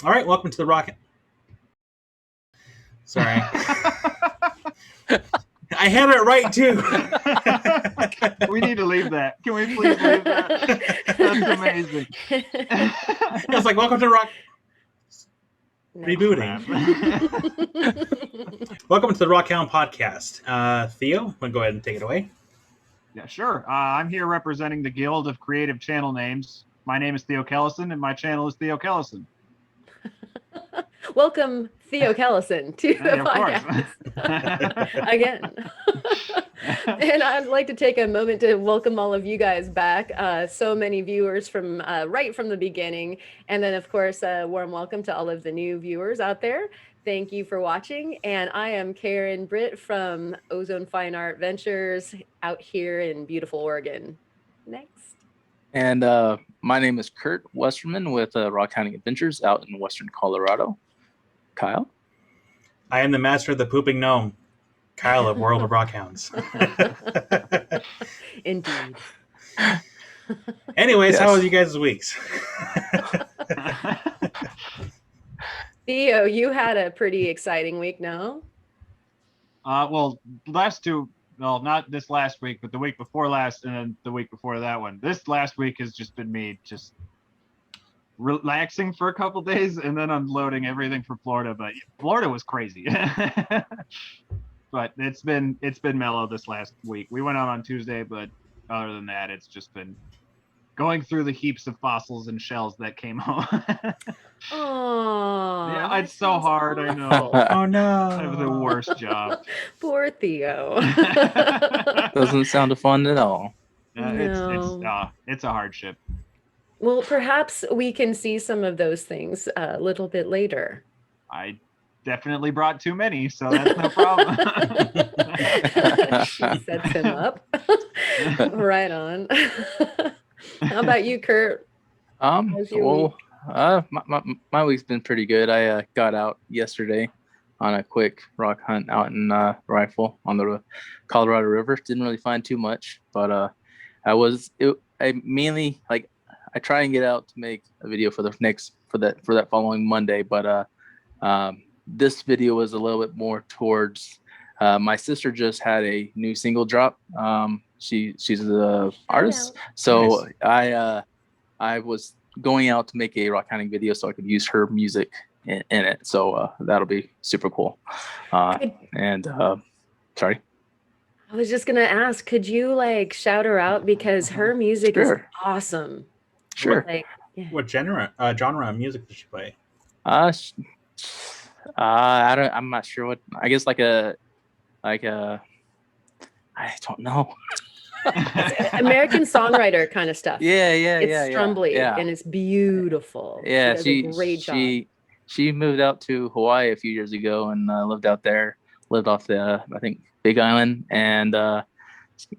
All right, welcome to the Rock. Sorry. I had it right too. We need to leave that. Can we please leave that? That's amazing. I was like, welcome to Rock. Rebooting. Welcome to the Rockhound Podcast. Theo, want to go ahead and take it away? Yeah, sure. I'm here representing the Guild of Creative Channel Names. My name is Theo Kellison, and my channel is Theo Kellison. Welcome, Theo Kellison, to the podcast again. And I'd like to take a moment to welcome all of you guys back. So many viewers from right from the beginning. And then, of course, a warm welcome to all of the new viewers out there. Thank you for watching. And I am Karen Britt from Ozone Fine Art Adventures out here in beautiful Oregon. Next. And my name is Kurt Westerman with Rock.Hounding.Adventures out in Western Colorado. Kyle? I am the master of the pooping gnome, Kyle of World of Rockhounds. Indeed. Anyways, yes. How was you guys' weeks? Theo, you had a pretty exciting week, no? Well, not this last week, but the week before last, and then the week before that one. This last week has just been me just relaxing for a couple days and then unloading everything for Florida. But Florida was crazy. But it's been mellow this last week. We went out on Tuesday, but other than that, it's just been going through the heaps of fossils and shells that came home. Oh, yeah, it's so hard. Awful. I know. Oh no, I have the worst job. Poor Theo. Doesn't sound fun at all. No. It's a hardship. Well, perhaps we can see some of those things a little bit later. I definitely brought too many, so that's no problem. She sets him up. Right on. How about you, Kurt? Well, my week's been pretty good. I got out yesterday on a quick rock hunt out in Rifle on the Colorado River. Didn't really find too much, but I mainly like I try and get out to make a video for that following Monday, but this video was a little bit more towards my sister just had a new single drop. She's an artist, so nice. I was going out to make a rock hunting video so I could use her music in it. So that'll be super cool. Sorry. I was just gonna ask, could you like shout her out because her music is awesome. Sure. What genre of music does she play? I'm not sure what. I guess like a I don't know. American songwriter kind of stuff. It's Strumbly and it's beautiful. Yeah, she does a great job. She moved out to Hawaii a few years ago and lived out there. Lived off the I think Big Island and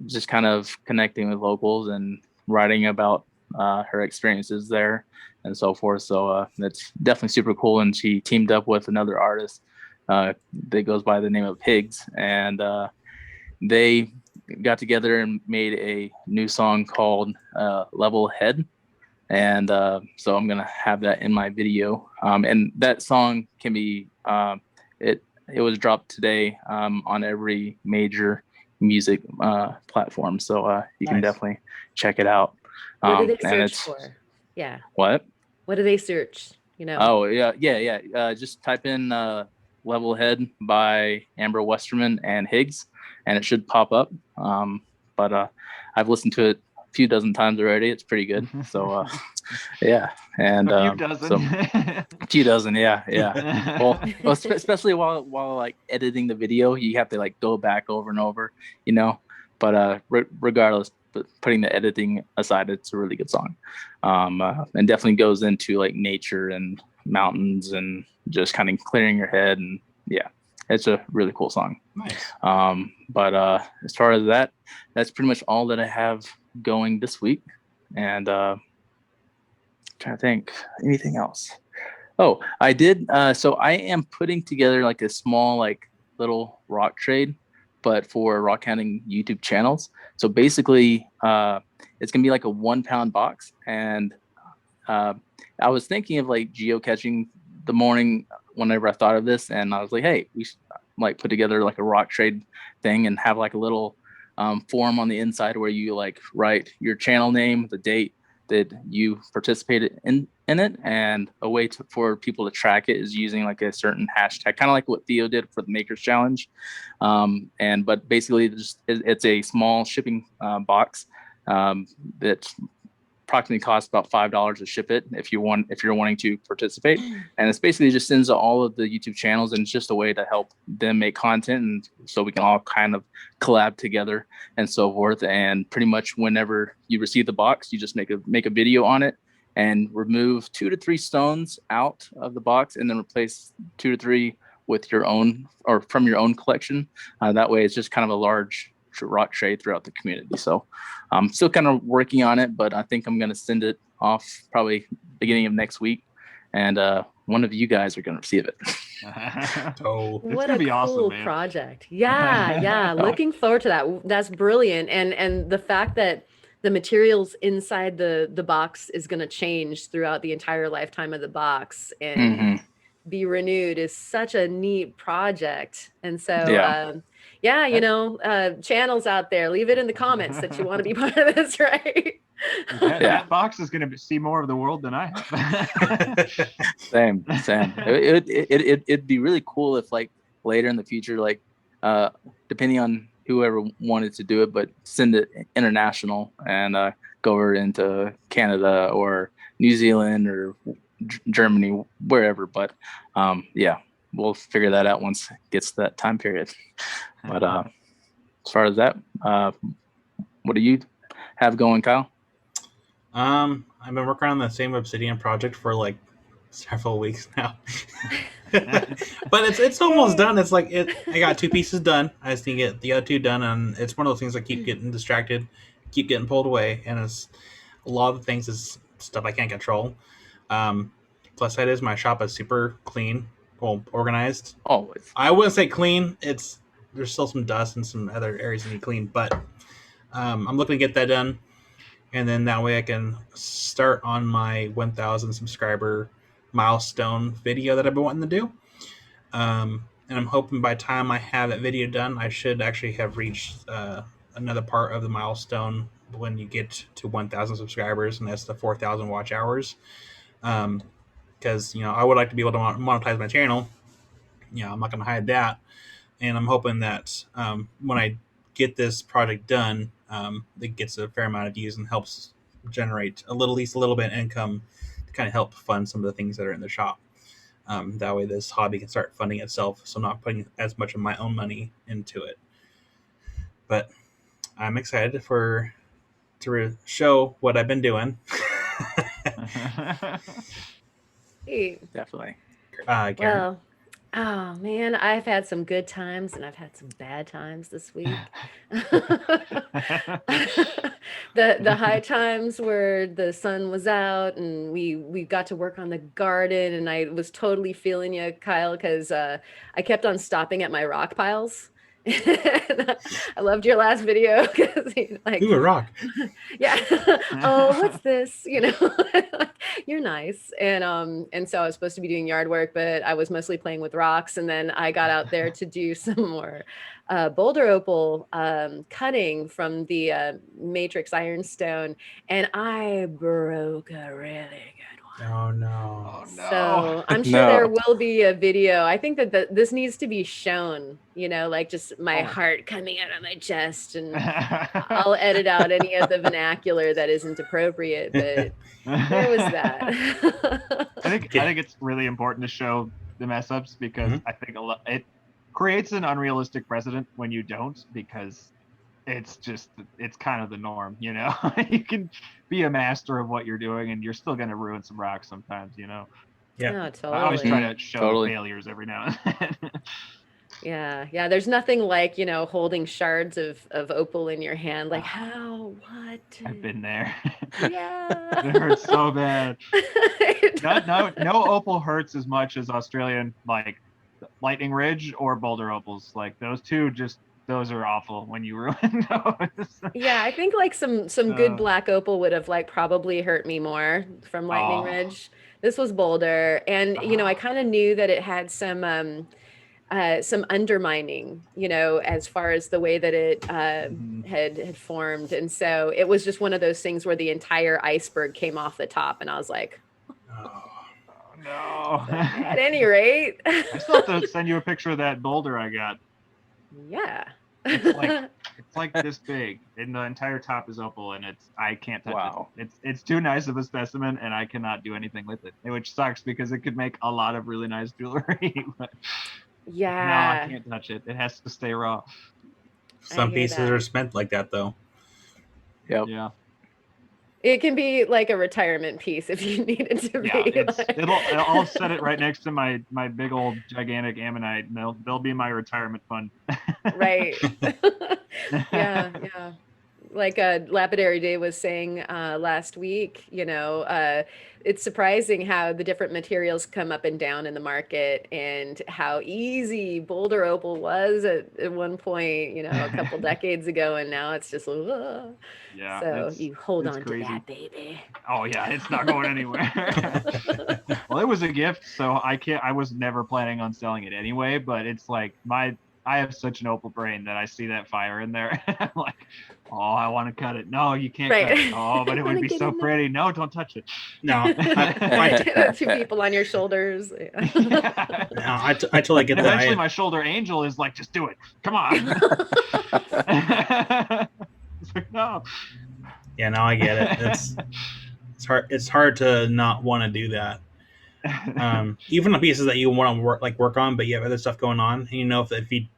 just kind of connecting with locals and writing about her experiences there and so forth. So that's definitely super cool. And she teamed up with another artist that goes by the name of Pigs, and they got together and made a new song called Level Head. And so I'm gonna have that in my video. And that song can be it was dropped today on every major music platform. So you can definitely check it out. What do they search for? Yeah. What do they search? You know? Oh yeah. Just type in Level Head by Amber Westerman and Higgs, and it should pop up. But I've listened to it a few dozen times already. It's pretty good. So yeah, and a few dozen, yeah. Well, especially while like editing the video, you have to like go back over and over, you know. But regardless, but putting the editing aside, it's a really good song, and definitely goes into like nature and mountains and just kind of clearing your head, and yeah, it's a really cool song. Nice. But as far as that, that's pretty much all that I have going this week, and trying to think anything else. Oh, I did. So I am putting together like a small like little rock trade, but for rock hunting YouTube channels. So basically, it's gonna be like a 1 pound box, and I was thinking of like geocaching the morning whenever I thought of this, and I was like, hey, we should like put together like a rock trade thing and have like a little form on the inside where you like write your channel name, the date that you participated in it, and a way for people to track it is using like a certain hashtag, kind of like what Theo did for the Makers Challenge. But basically it's a small shipping box that approximately costs about $5 to ship it if you're wanting to participate, and it's basically just sends to all of the YouTube channels, and it's just a way to help them make content, and so we can all kind of collab together and so forth. And pretty much whenever you receive the box, you just make a video on it and remove 2 to 3 stones out of the box, and then replace 2 to 3 with your own or from your own collection. That way it's just kind of a large rock trade throughout the community. So I'm still kind of working on it, but I think I'm going to send it off probably beginning of next week, and one of you guys are going to receive it. Oh, What a be cool awesome, man. project. Yeah. Looking forward to that. That's brilliant. And the fact that the materials inside the box is going to change throughout the entire lifetime of the box and be renewed is such a neat project. And so channels out there, leave it in the comments that you want to be part of this, right? That box is going to see more of the world than I have. Same. It'd be really cool if like later in the future, like depending on whoever wanted to do it, but send it international and go over into Canada or New Zealand or Germany, wherever. But we'll figure that out once it gets to that time period. But as far as that, what do you have going, Kyle? I've been working on the same Obsidian project for like several weeks now. But it's almost done. It's like I got 2 pieces done. I just need to get the other 2 done, and it's one of those things I keep getting distracted, keep getting pulled away, and it's a lot of the things is stuff I can't control. Plus side is my shop is super clean, well organized. Always. I wouldn't say clean. There's still some dust and some other areas that need clean, but I'm looking to get that done, and then that way I can start on my 1,000 subscriber milestone video that I've been wanting to do. And I'm hoping by the time I have that video done, I should actually have reached another part of the milestone when you get to 1,000 subscribers, and that's the 4,000 watch hours. Because I would like to be able to monetize my channel. I'm not going to hide that, and I'm hoping that when I get this project done, it gets a fair amount of views and helps generate at least a little bit of income to kind of help fund some of the things that are in the shop. That way this hobby can start funding itself, so I'm not putting as much of my own money into it. But I'm excited to show what I've been doing. Definitely. Well, oh man, I've had some good times and I've had some bad times this week. The high times where the sun was out and we got to work on the garden, and I was totally feeling you, Kyle, because I kept on stopping at my rock piles. I loved your last video because like, ooh, a rock. Yeah. Oh, what's this? You're nice. And so I was supposed to be doing yard work, but I was mostly playing with rocks. And then I got out there to do some more boulder opal cutting from the matrix ironstone, and I broke a really good one. Oh no. So I'm sure there will be a video. I think that this needs to be shown, like just my heart coming out of my chest, and I'll edit out any of the vernacular that isn't appropriate, but there was that. I think it's really important to show the mess ups, because I think it creates an unrealistic precedent when you don't, because it's kind of the norm, You can be a master of what you're doing and you're still going to ruin some rocks sometimes, Yeah. No, totally. I always try to show the failures every now and then. Yeah. There's nothing like, holding shards of opal in your hand. Like, how? What? I've been there. Yeah. It hurts so bad. No opal hurts as much as Australian, like Lightning Ridge or Boulder opals. Like those two, those are awful when you ruin those. Yeah, I think like some good black opal would have like probably hurt me more from Lightning Ridge. This was Boulder, and I kind of knew that it had some undermining, as far as the way that it had formed, and so it was just one of those things where the entire iceberg came off the top, and I was like, Oh. No. At any rate, I still have to send you a picture of that boulder I got. Yeah. It's like this big, and the entire top is opal, and I can't touch it. It's too nice of a specimen, and I cannot do anything with it, which sucks because it could make a lot of really nice jewelry. But yeah. No, I can't touch it. It has to stay raw. Some pieces are spent like that, though. Yep. Yeah. It can be like a retirement piece if you need it to be. I'll set it right next to my big old gigantic ammonite, and they'll be my retirement fund. Right. Yeah. Like Lapidary Day was saying last week, it's surprising how the different materials come up and down in the market, and how easy Boulder Opal was at one point, a couple decades ago, and now it's just yeah. So you hold on crazy. to that, baby. Oh yeah, it's not going anywhere. Well, it was a gift, so I was never planning on selling it anyway, but it's like I have such an opal brain that I see that fire in there. I'm like, oh, I want to cut it. No, you can't cut it. Oh, but it would be so pretty. No, don't touch it. No. Two people on your shoulders. Yeah. No, I totally get that. Eventually, my shoulder angel is like, just do it. Come on. It's like, no. Yeah, no, I get it. It's hard to not want to do that. Even the pieces that you want to work on, but you have other stuff going on, and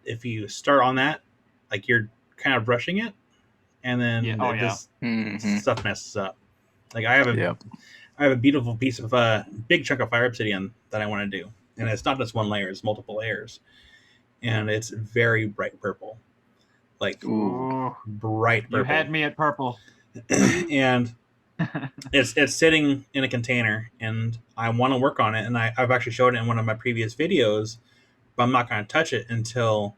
if you start on that, like, you're kind of rushing it, and then stuff messes up. Like, I have a beautiful piece of big chunk of fire obsidian that I want to do, and it's not just one layer; it's multiple layers, and it's very bright purple, like bright purple. You had me at purple, and it's sitting in a container, and I want to work on it, and I've actually showed it in one of my previous videos, but I'm not going to touch it until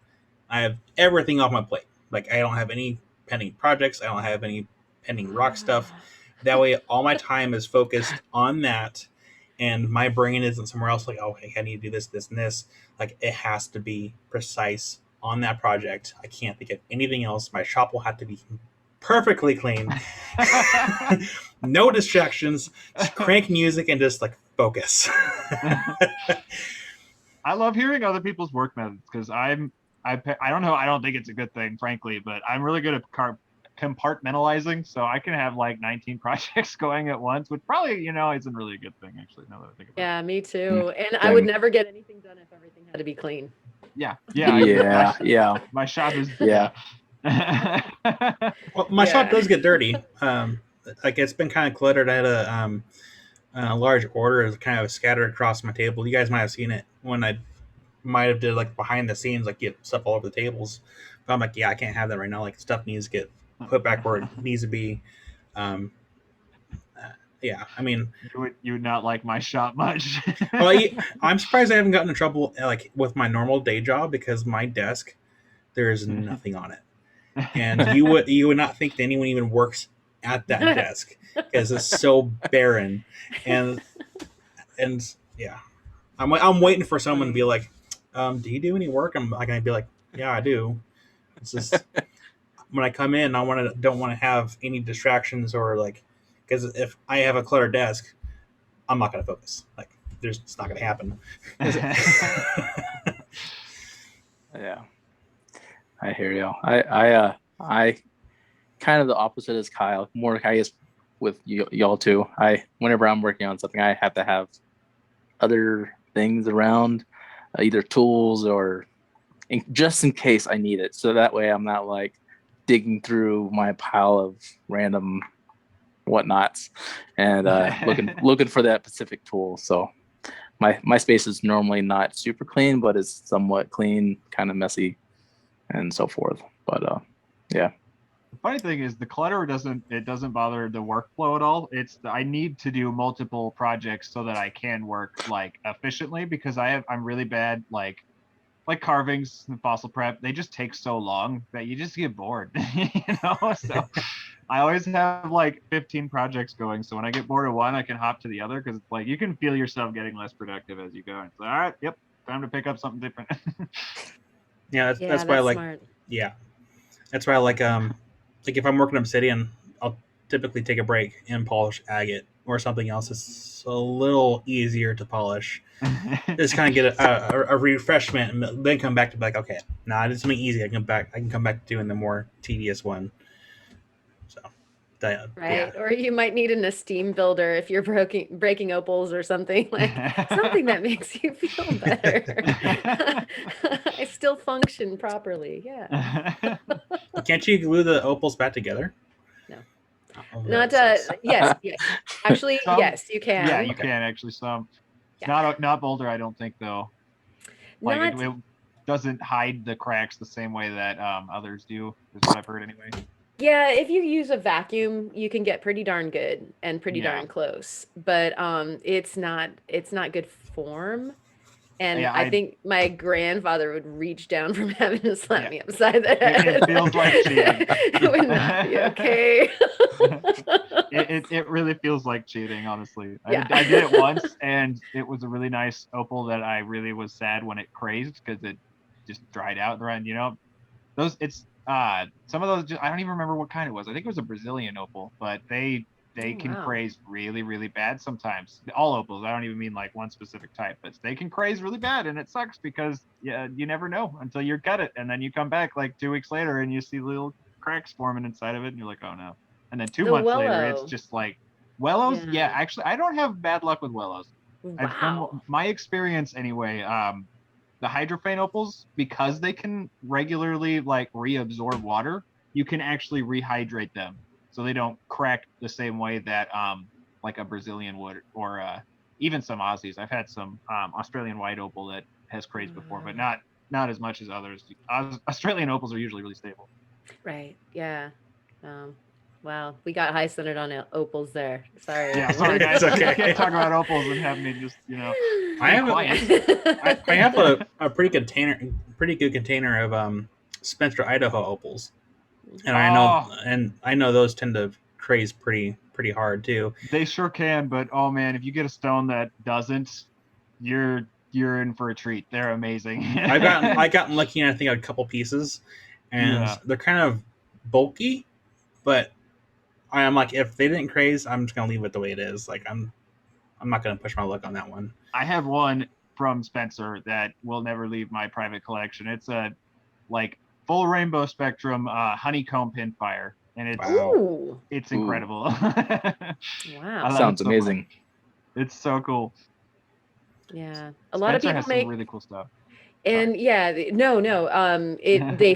I have everything off my plate. Like, I don't have any pending projects, I don't have any pending rock stuff. That way all my time is focused on that, and my brain isn't somewhere else like, oh, hey, I need to do this and this. Like, it has to be precise on that project. I can't think of anything else. My shop will have to be perfectly clean. No distractions. Just crank music and just like focus. I love hearing other people's work methods, because I don't know, I don't think it's a good thing, frankly, but I'm really good at compartmentalizing, so I can have like 19 projects going at once, which probably isn't really a good thing, actually, now that I think about it. Yeah, me too. And I would never get anything done if everything had to be clean. Yeah. My shop is Well, my shop does get dirty. Like, it's been kind of cluttered. I had a large order kind of scattered across my table. You guys might have seen it when I might have did like behind the scenes, like get stuff all over the tables. But I'm like, yeah, I can't have that right now. Like, stuff needs to get put back where it needs to be. Yeah, I mean, you would not like my shop much. Well, I'm surprised I haven't gotten in trouble like with my normal day job, because my desk, there is nothing on it. And you would not think that anyone even works at that desk, because it's so barren, and yeah, I'm waiting for someone to be like, do you do any work? I'm gonna be like, yeah, I do. It's just when I come in, don't want to have any distractions, or like, because if I have a cluttered desk, I'm not gonna focus. Like, it's not gonna happen. Yeah. I hear you. I kind of the opposite as Kyle. More, I guess, with y'all too. Whenever I'm working on something, I have to have other things around, either tools or just in case I need it. So that way I'm not like digging through my pile of random whatnots and looking for that specific tool. So my space is normally not super clean, but it's somewhat clean, kind of messy, and so forth. But yeah. The funny thing is, the clutter doesn't bother the workflow at all. I need to do multiple projects so that I can work like efficiently, because I'm really bad like carvings and fossil prep. They just take so long that you just get bored, So I always have like 15 projects going, so when I get bored of one, I can hop to the other because like you can feel yourself getting less productive as you go. It's like, all right, yep, time to pick up something different. Yeah, Yeah, that's why I that's like. smart. Yeah, that's why I like like if I'm working Obsidian, I'll typically take a break and polish agate or something else that's a little easier to polish. Just kind of get a refreshment and then come back to like, okay, I did something easy. I can come back to doing the more tedious one. So, yeah. Right. Or you might need an esteem builder if you're breaking opals or something something that makes you feel better. I still function properly. Yeah. Can't you glue the opals back together? No. Oh, Not that sucks. yes. Actually, Some- yes, you can. Yeah, you Okay. can actually. Some Yeah. not Boulder, I don't think though. Like Not it doesn't hide the cracks the same way that others do. Is what I've heard anyway. Yeah, if you use a vacuum, you can get pretty darn good and pretty Yeah. darn close. But it's not good form. And Yeah, I think my grandfather would reach down from heaven and slap Yeah. me upside the head. It feels like cheating. It would not be okay. It really feels like cheating, honestly. Yeah. I did it once, and it was a really nice opal that I really was sad when it crazed because it just dried out. And those some of those I don't even remember what kind it was. I think it was a Brazilian opal, but they can wow. craze really, really bad sometimes. All opals, I don't even mean like one specific type, but they can craze really bad, and it sucks because you never know until you cut it, and then you come back like 2 weeks later and you see little cracks forming inside of it, and you're like, oh no. And then 2 months later, it's just like Wellos. Yeah, actually, I don't have bad luck with Wellos. Wow. From my experience anyway, the hydrophane opals, because they can regularly like reabsorb water, you can actually rehydrate them so they don't crack the same way that like a Brazilian would, or even some Aussies. I've had some Australian white opal that has crazed before, but not as much as others. Australian opals are usually really stable. Right. Yeah. Wow, we got high centered on opals there. Sorry. Yeah, sorry guys. It's okay. I can't talk about opals and have me just I have a pretty good container of Spencer, Idaho opals, and I know those tend to craze pretty hard too. They sure can, but oh man, if you get a stone that doesn't, you're in for a treat. They're amazing. I gotten lucky, and I think I had a couple pieces, and they're kind of bulky, but I'm like, if they didn't craze, I'm just gonna leave it the way it is. Like I'm not gonna push my luck on that one. I have one from Spencer that will never leave my private collection. It's a like full rainbow spectrum honeycomb pinfire, and it's incredible. Wow, sounds amazing. It's so cool. Yeah, a lot of people has make some really cool stuff. And they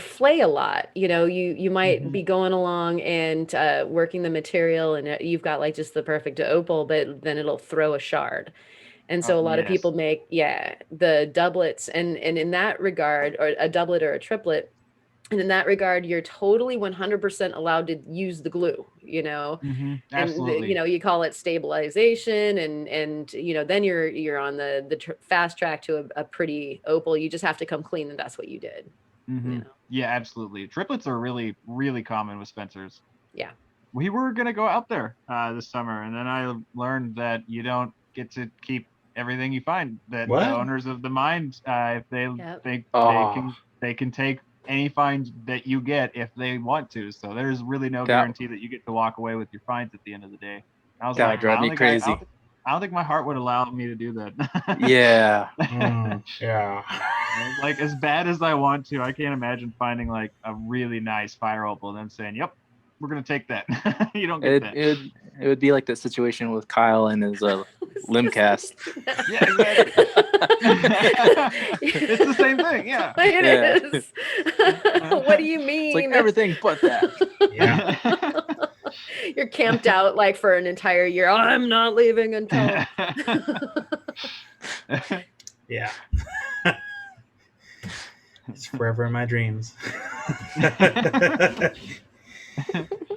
flay a lot. You might be going along and working the material, and you've got like just the perfect opal, but then it'll throw a shard. And so a lot of people make the doublets, and in that regard, or a doublet or a triplet. And in that regard, you're totally 100% allowed to use the glue, Absolutely. and you call it stabilization, and then you're on the fast track to a pretty opal. You just have to come clean, and that's what you did. Yeah, absolutely. Triplets are really, really common with Spencers. Yeah. We were gonna go out there this summer, and then I learned that you don't get to keep everything you find. That the owners of the mines, if they can take any find that you get if they want to. So there's really no guarantee that you get to walk away with your finds at the end of the day. I was like, drive me crazy. I don't think my heart would allow me to do that. Yeah. Yeah. Like as bad as I want to, I can't imagine finding like a really nice fire opal and then saying, "Yep, we're gonna take that." You don't get that. It would be like the situation with Kyle and his limb cast. Yeah, exactly. It's the same thing. Yeah. It is. What do you mean? It's like everything but that. Yeah. You're camped out like for an entire year. I'm not leaving until. Yeah. It's forever in my dreams.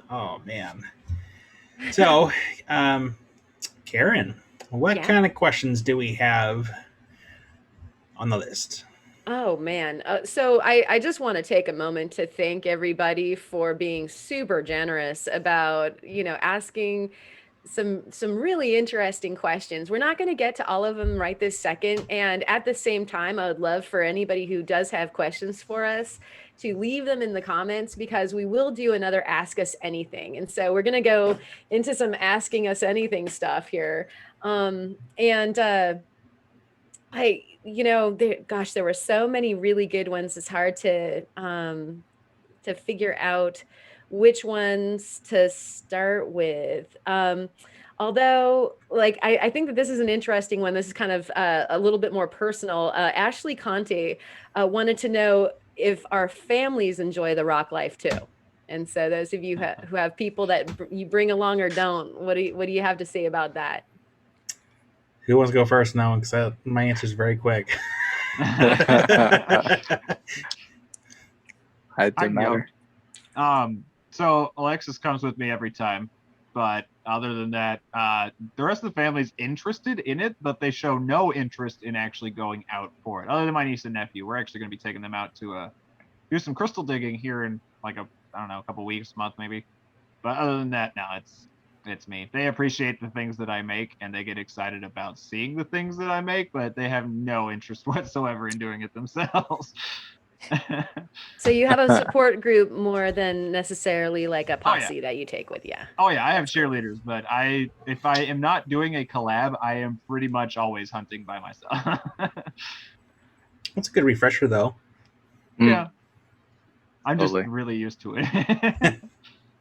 Oh man. So, Karen, what kind of questions do we have on the list? Oh man. So I just want to take a moment to thank everybody for being super generous about, asking some really interesting questions. We're not going to get to all of them right this second. And at the same time, I would love for anybody who does have questions for us to leave them in the comments, because we will do another Ask Us Anything. And so we're going to go into some Asking Us Anything stuff here. There were so many really good ones. It's hard to figure out which ones to start with. Although, I think that this is an interesting one. This is kind of a little bit more personal. Ashley Conte wanted to know if our families enjoy the rock life too. And so, those of you who have people that you bring along or don't, what do you have to say about that? Who wants to go first now? Because my answer is very quick. It didn't matter. So Alexis comes with me every time, but other than that, the rest of the family's interested in it, but they show no interest in actually going out for it. Other than my niece and nephew, we're actually going to be taking them out to do some crystal digging here in a couple weeks, month maybe. But other than that, no, it's me. They appreciate the things that I make, and they get excited about seeing the things that I make, but they have no interest whatsoever in doing it themselves. So you have a support group more than necessarily like a posse that you take with you. Oh yeah, I have cheerleaders, but if I am not doing a collab, I am pretty much always hunting by myself. That's a good refresher, though. Yeah. I'm just really used to it.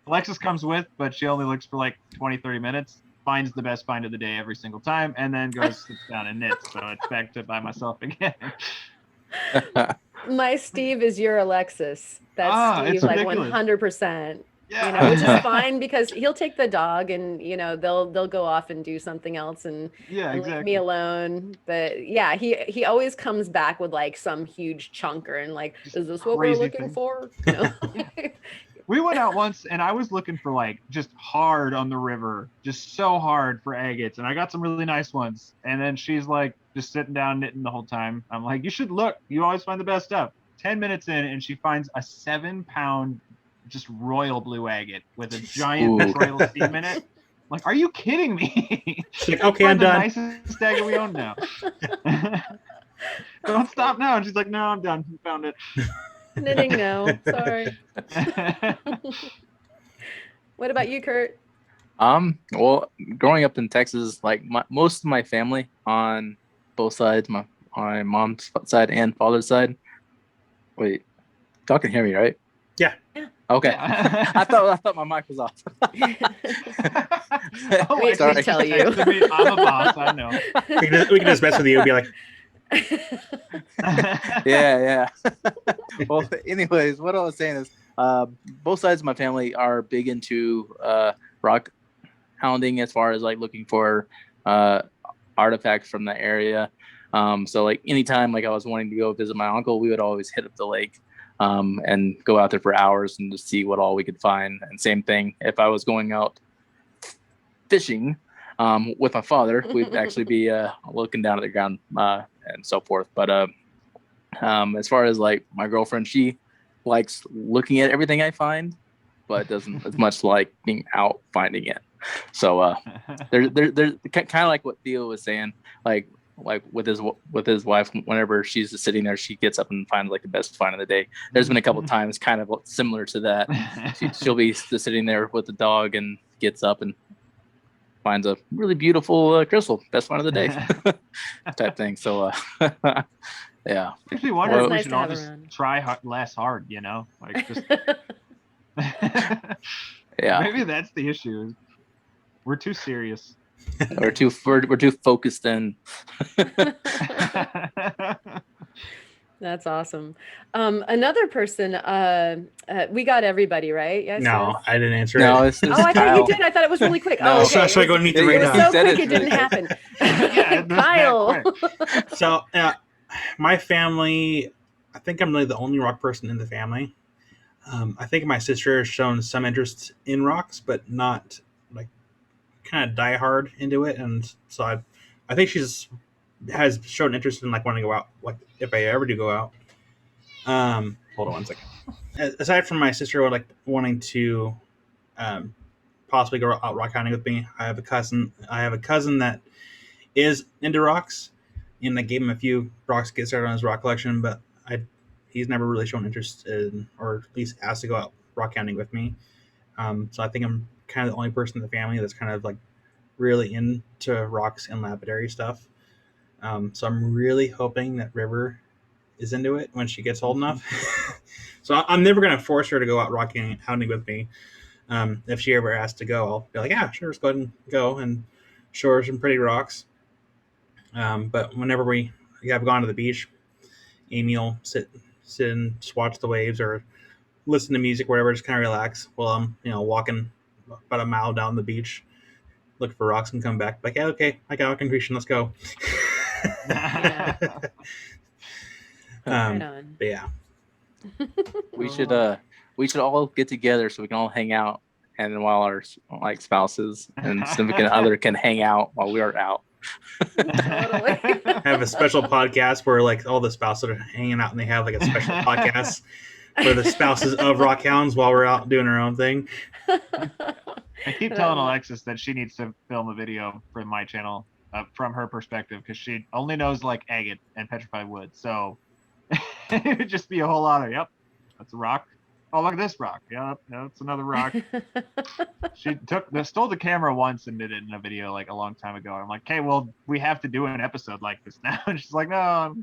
Alexis comes with, but she only looks for 20-30 minutes, finds the best find of the day every single time, and then goes sits down and knits. So it's back to by myself again. My Steve is your Alexis. That's Steve, 100%. Yeah. Which is fine, because he'll take the dog and they'll go off and do something else and leave me alone. But yeah, he always comes back with some huge chunker and is this what we're looking for? We went out once and I was looking for just hard on the river, just so hard for agates, and I got some really nice ones. And then she's just sitting down knitting the whole time. I'm like, you should look. You always find the best stuff. 10 minutes in, and she finds a 7-pound just royal blue agate with a giant petroleum steam in it. Like, are you kidding me? She's like, okay, I'm done. The nicest agate we own now. Don't stop now. And she's like, no, I'm done. We found it. Knitting now. Sorry. What about you, Kurt? Well, growing up in Texas, most of my family on both sides, my mom's side and father's side. Wait, y'all can hear me, right? Yeah. Okay. I thought my mic was off. We tell you. I'm a boss. I know. We can just mess with you and be like. Yeah. Well, anyways, what I was saying is, both sides of my family are big into rock hounding, as far as looking for artifacts from the area. So anytime I was wanting to go visit my uncle, we would always hit up the lake and go out there for hours and just see what all we could find. And same thing, if I was going out fishing with my father, we'd actually be looking down at the ground and so forth. But as far as my girlfriend, she likes looking at everything I find, but doesn't as much like being out finding it. So there's kind of like what Theo was saying, like with his wife, whenever she's just sitting there, she gets up and finds the best find of the day. There's been a couple of times kind of similar to that. She'll be just sitting there with the dog and gets up and finds a really beautiful crystal, best find of the day type thing. So yeah. Actually, wonder if we should all just try less hard, just yeah. Maybe that's the issue. We're too serious. we're too focused in. That's awesome. Another person, we got everybody, right? Yes. No, I didn't answer no, it. It's I thought you did. I thought it was really quick. No. Oh, okay. So I go and meet the It was radar. so quick it didn't happen. Yeah, Kyle. So my family, I think I'm really the only rock person in the family. I think my sister has shown some interest in rocks, but not kind of die hard into it. And so I think has shown interest in wanting to go out, if I ever do go out. Hold on one second. Aside from my sister wanting to possibly go out rock hunting with me, I have a cousin that is into rocks, and I gave him a few rocks to get started on his rock collection, but he's never really shown interest in, or at least asked to go out rock hunting with me. So I think I'm kind of the only person in the family that's kind of like really into rocks and lapidary stuff. So I'm really hoping that River is into it when she gets old enough. So I'm never going to force her to go out rock hunting with me. If she ever asks to go, I'll be like, yeah, sure, let's go ahead and go and show her some pretty rocks. But whenever we have gone to the beach, Amy will sit and just watch the waves or listen to music, whatever, just kind of relax while I'm, walking about a mile down the beach, look for rocks and come back. Like, yeah, okay, I got a concretion, let's go. Right on. But yeah, we should all get together so we can all hang out, and then while our spouses and significant other can hang out while we are out. Totally. have a special podcast where all the spouses are hanging out, and they have a special podcast for the spouses of rock hounds while we're out doing our own thing. I keep telling Alexis that she needs to film a video for my channel from her perspective, because she only knows agate and petrified wood. So it would just be a whole lot of, yep, that's a rock. Oh, look at this rock. Yep, that's another rock. She stole the camera once and did it in a video a long time ago. I'm like, okay, well, we have to do an episode like this now. And she's like, no.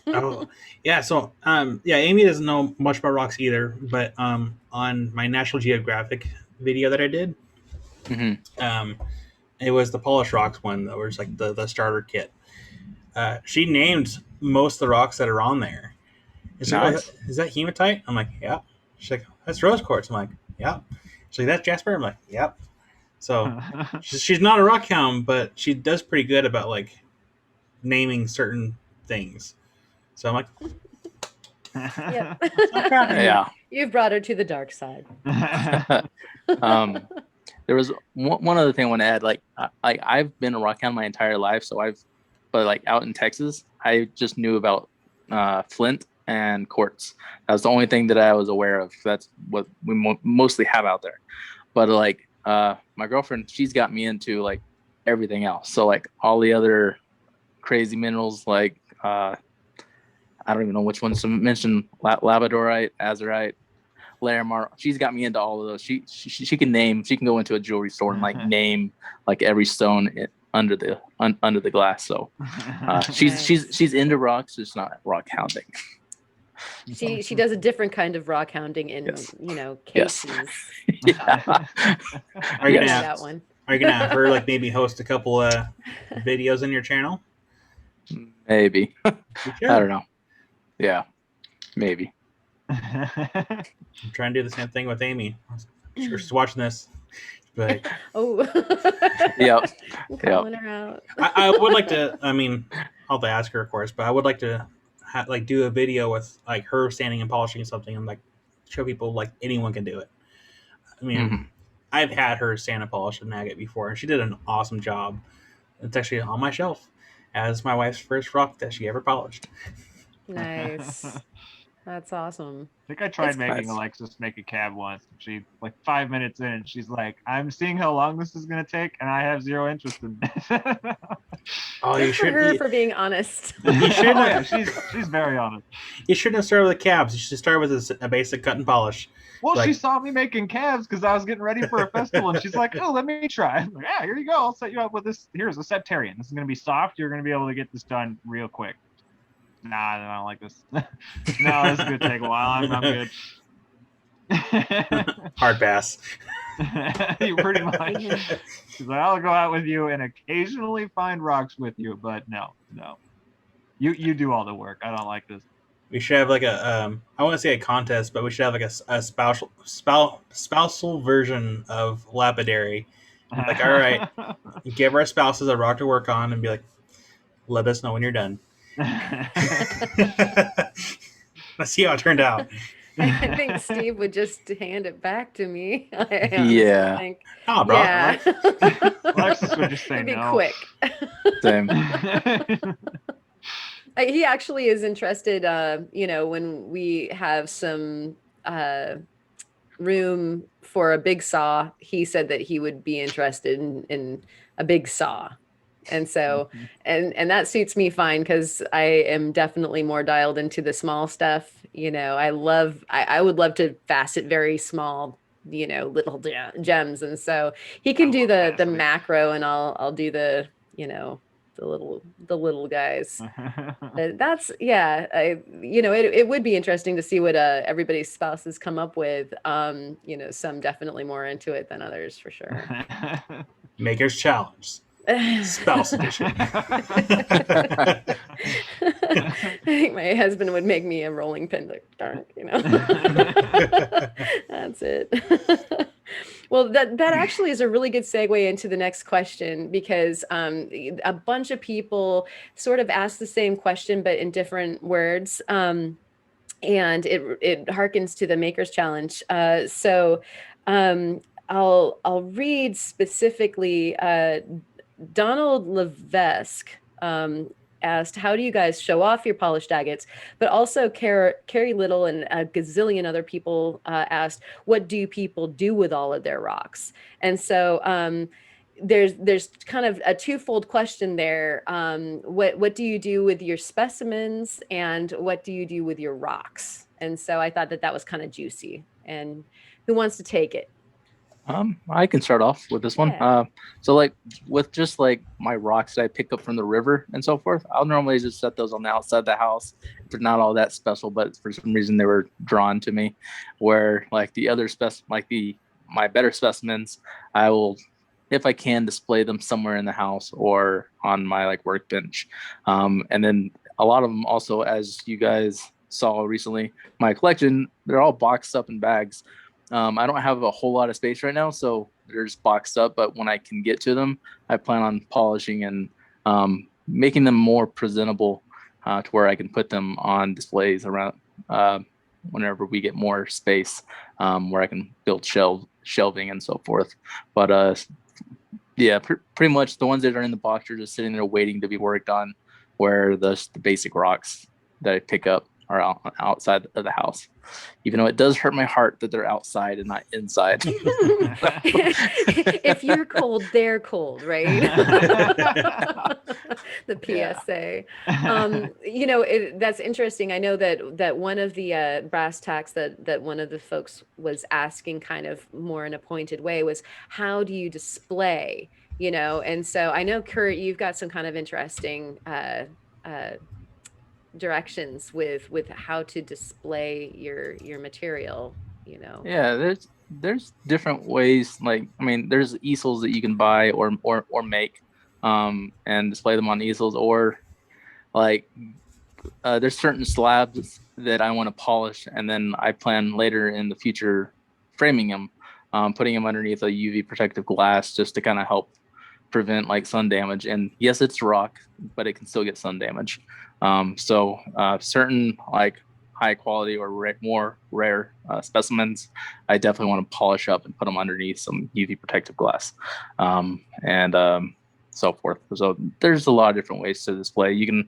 Oh, yeah. So, Amy doesn't know much about rocks either, but on my National Geographic video that I did, it was the polished rocks one that was the starter kit. She named most of the rocks that are on there. Nice. Is that hematite? I'm like, yeah. She's like, that's rose quartz. I'm like, yeah. She's like, that's jasper. I'm like, yep. So she's not a rock hound, but she does pretty good about naming certain things. So I'm like, Yep. Yeah. You've brought her to the dark side. There was one other thing I want to add. I've been a rock hound my entire life, but out in Texas, I just knew about flint and quartz. That was the only thing that I was aware of. That's what we mostly have out there. But my girlfriend, she's got me into everything else. So all the other crazy minerals, I don't even know which ones to mention. Labradorite, azurite, laramar. She's got me into all of those. She can name. She can go into a jewelry store and name every stone under the glass. So she's into rocks, just not rock hounding. She does a different kind of rock hounding in cases. Yeah. Are you that one? Are you gonna have her maybe host a couple videos on your channel? Maybe. Sure. I don't know. Yeah, maybe. I'm trying to do the same thing with Amy. I'm sure she's watching this. But Oh. Yep. I'm calling her out. I would like to. I mean, I'll have to ask her, of course, but I would like to do a video with her standing and polishing something and show people anyone can do it. I mean, I've had her sand and polish an agate before, and she did an awesome job. It's actually on my shelf as my wife's first rock that she ever polished. Nice. That's awesome. I think I tried making Alexis make a cab once. She 5 minutes in, and she's like, "I'm seeing how long this is going to take, and I have zero interest in this." Oh, Good for her for being honest. You should. Yeah, she's very honest. You shouldn't have started with cabs. You should start with a basic cut and polish. Well, she saw me making calves because I was getting ready for a festival, and she's like, "Oh, let me try." I'm like, "Yeah, here you go. I'll set you up with this. Here's a septarian. This is going to be soft. You're going to be able to get this done real quick." Nah, I don't like this. No, this is going to take a while. I'm good. Hard pass. Pretty much. She's like, "I'll go out with you and occasionally find rocks with you, but no. You do all the work. I don't like this." We should have I want to say a contest, but we should have a spousal version of lapidary. All right, give our spouses a rock to work on and be like, let us know when you're done. Let's see how it turned out. I think Steve would just hand it back to me. Yeah. Think. Oh, bro. Yeah. Alexis would just say It'd be no. quick. Same. He actually is interested, when we have some room for a big saw, he said that he would be interested in a big saw. And so, and that suits me fine because I am definitely more dialed into the small stuff. I would love to facet very small, little gems. And so he can do the macro and I'll do the, the little guys. That's it would be interesting to see what everybody's spouses come up with. Some definitely more into it than others for sure. Maker's Challenge. Spouse edition. I think my husband would make me a rolling pin. Like, darn, That's it. Well, that actually is a really good segue into the next question, because a bunch of people sort of asked the same question, but in different words. And it harkens to the Maker's Challenge. So I'll read specifically. Donald Levesque asked, how do you guys show off your polished agates? But also Carrie Little and a gazillion other people asked, what do people do with all of their rocks? And so there's kind of a twofold question there. What do you do with your specimens, and what do you do with your rocks? And so I thought that was kind of juicy. And who wants to take it? I can start off with this one. Yeah. So like with just like my rocks that I pick up from the river and so forth, I'll normally just set those on the outside of the house. They're not all that special, but for some reason they were drawn to me. Where like the other my better specimens, I will, if I can, display them somewhere in the house or on my like workbench. And then a lot of them also, as you guys saw recently, my collection, they're all boxed up in bags. I don't have a whole lot of space right now, so they're just boxed up. But when I can get to them, I plan on polishing and making them more presentable to where I can put them on displays around whenever we get more space, where I can build shelving and so forth. But pretty much the ones that are in the box are just sitting there waiting to be worked on, where the basic rocks that I pick up are outside of the house, even though it does hurt my heart that they're outside and not inside. If you're cold, they're cold, right? The PSA. That's interesting. I know that one of the brass tacks that one of the folks was asking kind of more in a pointed way was, how do you display, and so I know, Kurt, you've got some kind of interesting directions with how to display your material. There's different ways. Like, I mean, there's easels that you can buy or make and display them on easels, or like there's certain slabs that I want to polish, and then I plan later in the future framing them, putting them underneath a UV protective glass just to kind of help prevent like sun damage. And yes, it's rock, but it can still get sun damage. So certain like high quality or more rare specimens, I definitely want to polish up and put them underneath some UV protective glass, and so forth. So there's a lot of different ways to display. You can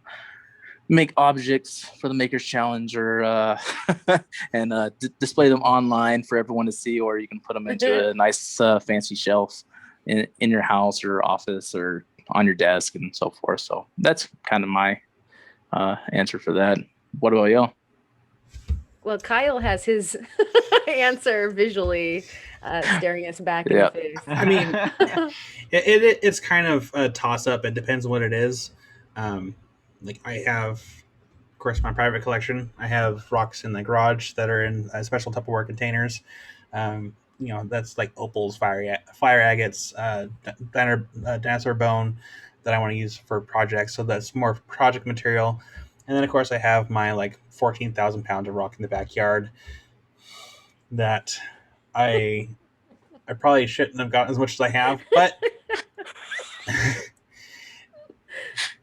make objects for the Maker's Challenge, or and display them online for everyone to see, or you can put them into a nice fancy shelf in your house or office or on your desk and so forth. So that's kind of my answer for that. What about y'all? Well, Kyle has his answer visually staring us back in the face. I mean, it's kind of a toss-up. It depends on what it is. Like I have, of course, my private collection. I have rocks in the garage that are in special Tupperware containers. That's like opals, fire agates, dinosaur bone that I want to use for projects. So that's more project material. And then, of course, I have my like 14,000 pounds of rock in the backyard that I probably shouldn't have gotten as much as I have, but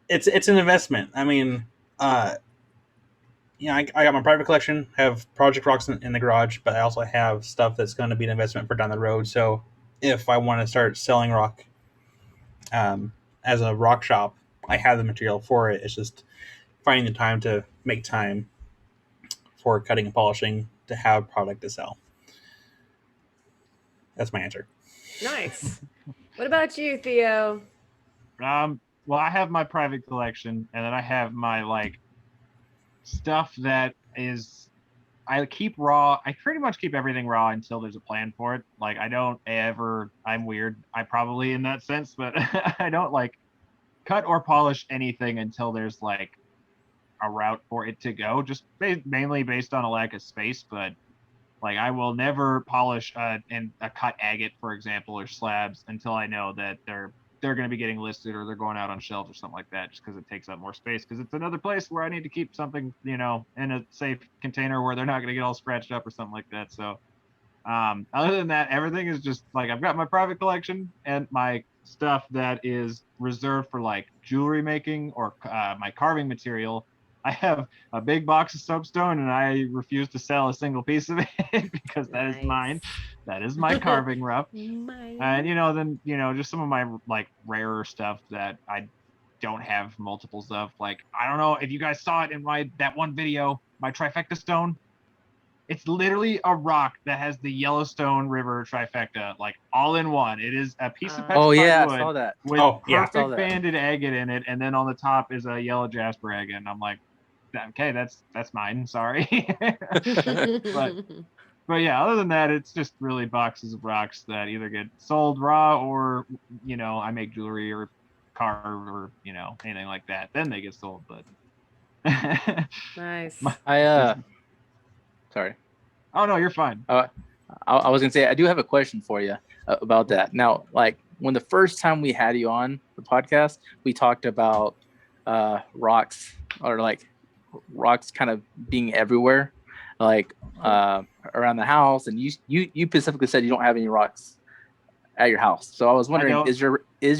it's an investment. I mean, I got my private collection, have project rocks in the garage, but I also have stuff that's going to be an investment for down the road. So if I want to start selling rock as a rock shop, I have the material for it. It's just finding the time to make time for cutting and polishing to have product to sell. That's my answer. Nice. What about you, Theo? Well, I have my private collection, and then I have my like stuff that is I keep raw. I pretty much keep everything raw until there's a plan for it. Like I don't ever. I'm weird. I probably in that sense, but I don't like cut or polish anything until there's like a route for it to go. Just mainly based on a lack of space, but. Like I will never polish a cut agate, for example, or slabs until I know that they're going to be getting listed or they're going out on shelves or something like that, just because it takes up more space. Because it's another place where I need to keep something, in a safe container where they're not going to get all scratched up or something like that. So, other than that, everything is just like I've got my private collection and my stuff that is reserved for like jewelry making or my carving material. I have a big box of soapstone, and I refuse to sell a single piece of it because that is mine. That is my carving rough. And then just some of my like rarer stuff that I don't have multiples of. Like I don't know if you guys saw it in that one video, my trifecta stone. It's literally a rock that has the Yellowstone River trifecta, like all in one. It is a piece of petrified wood I saw that. with perfect banded agate in it, and then on the top is a yellow jasper agate. And I'm like, okay, that's mine. Sorry. but yeah, other than that, it's just really boxes of rocks that either get sold raw or I make jewelry or carve or anything like that. Then they get sold. But nice. Sorry. Oh no, you're fine. I was gonna say I do have a question for you about that. Now, like when the first time we had you on the podcast, we talked about rocks or like rocks kind of being everywhere, like around the house, and you specifically said you don't have any rocks at your house. So I was wondering, is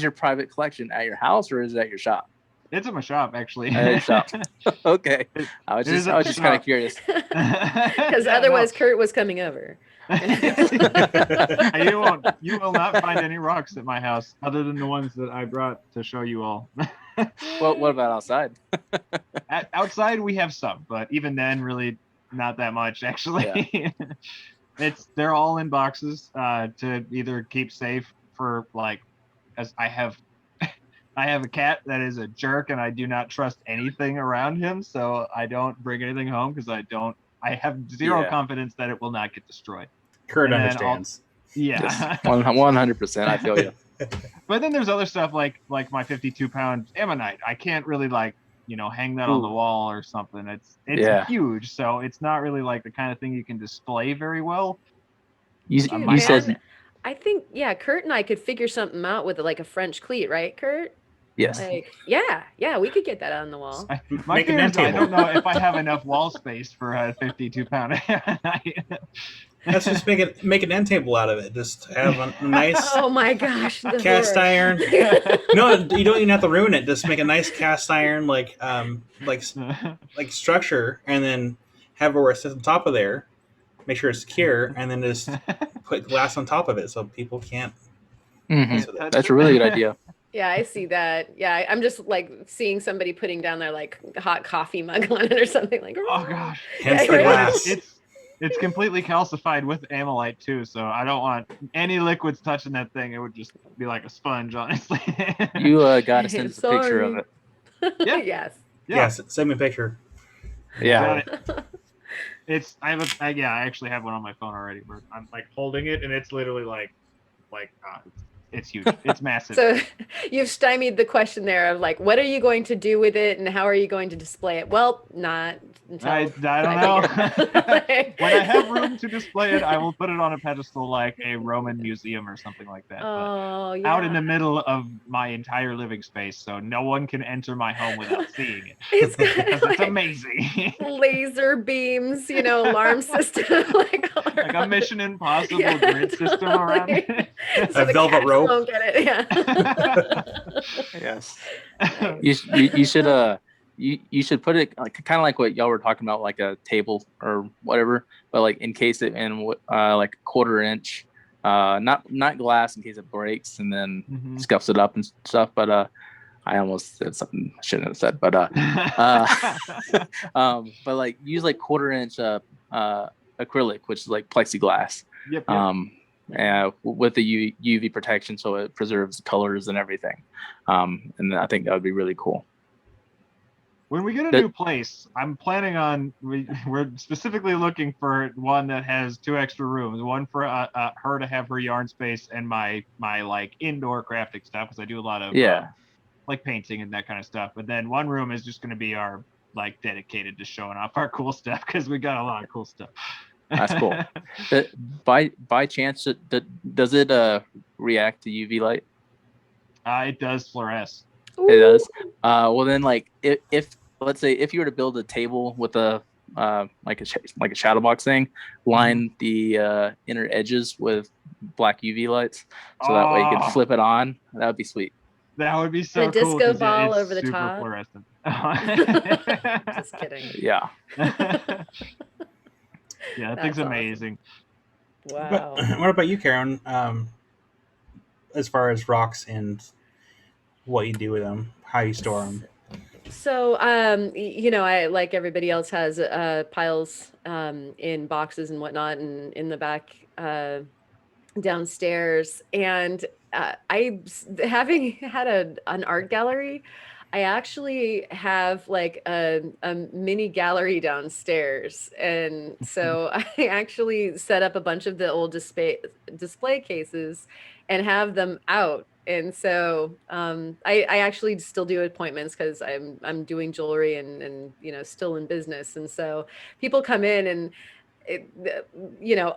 your private collection at your house or is it at your shop? It's at my shop, actually. At your shop. Okay. I was just kind of curious. Because otherwise Kurt was coming over. You will not find any rocks at my house other than the ones that I brought to show you all. Well, what about outside? Outside we have some, but even then, really not that much. Actually, yeah. They're all in boxes to either keep safe for like, as I have a cat that is a jerk, and I do not trust anything around him, so I don't bring anything home because I have zero confidence that it will not get destroyed. Kurt understands. Yeah, 100%. I feel you. But then there's other stuff like my 52-pound ammonite. I can't really hang that on the wall or something. It's huge, so it's not really like the kind of thing you can display very well. You said. I think Kurt and I could figure something out with like a French cleat, right, Kurt? Yes. Like, yeah, we could get that on the wall. My fear is I don't know if I have enough wall space for a 52-pound ammonite. Let's just make an end table out of it. Just have a nice oh my gosh, cast iron. No, you don't even have to ruin it. Just make a nice cast iron like structure, and then have it where it sits on top of there. Make sure it's secure, and then just put glass on top of it so people can't. Mm-hmm. That's a really good idea. Yeah, I see that. Yeah, I'm just like seeing somebody putting down their like hot coffee mug on it or something like. Oh gosh, hence the glass. It's completely calcified with amylite too, so I don't want any liquids touching that thing. It would just be like a sponge, honestly. You gotta send us a picture of it. Yeah. Yes. Yes, send me a picture. Yeah. I actually have one on my phone already where I'm like holding it, and it's literally like it's huge. It's massive. So you've stymied the question there of like, what are you going to do with it and how are you going to display it? Well, not until I don't know. When I have room to display it, I will put it on a pedestal like a Roman museum or something like that. Oh, but out in the middle of my entire living space, so no one can enter my home without seeing it. It's amazing. Laser beams, alarm system, like a Mission Impossible grid system around it. So a velvet rope. Won't get it. Yeah. Yes. You should you should put it like kind of like what y'all were talking about, like a table or whatever, but like encase it in like a 1/4 inch, not glass in case it breaks and then scuffs it up and stuff. But I almost said something I shouldn't have said, but but like use like 1/4 inch acrylic, which is like plexiglass. Yep. With the UV protection, so it preserves colors and everything. And I think that would be really cool. When we get a new place, I'm planning on we're specifically looking for one that has 2 extra rooms, one for her to have her yarn space and my like indoor crafting stuff, because I do a lot of like painting and that kind of stuff. But then one room is just going to be our like dedicated to showing off our cool stuff, because we got a lot of cool stuff. That's cool. By chance, does it react to UV light? It does fluoresce. It does. Well, then, like if let's say if you were to build a table with a like a shadow box thing, line the inner edges with black UV lights, so that way you could flip it on. That would be sweet. That would be so a cool. Disco ball over the super top. Fluorescent. Just kidding. Yeah. Yeah, that thing's amazing. Wow. But what about you, Karen? As far as rocks and what you do with them, how you store them. So, I, like everybody else, has piles in boxes and whatnot, and in the back downstairs. And having had an art gallery, I actually have like a mini gallery downstairs. And so I actually set up a bunch of the old display cases and have them out. And so I actually still do appointments, because I'm doing jewelry and still in business. And so people come in and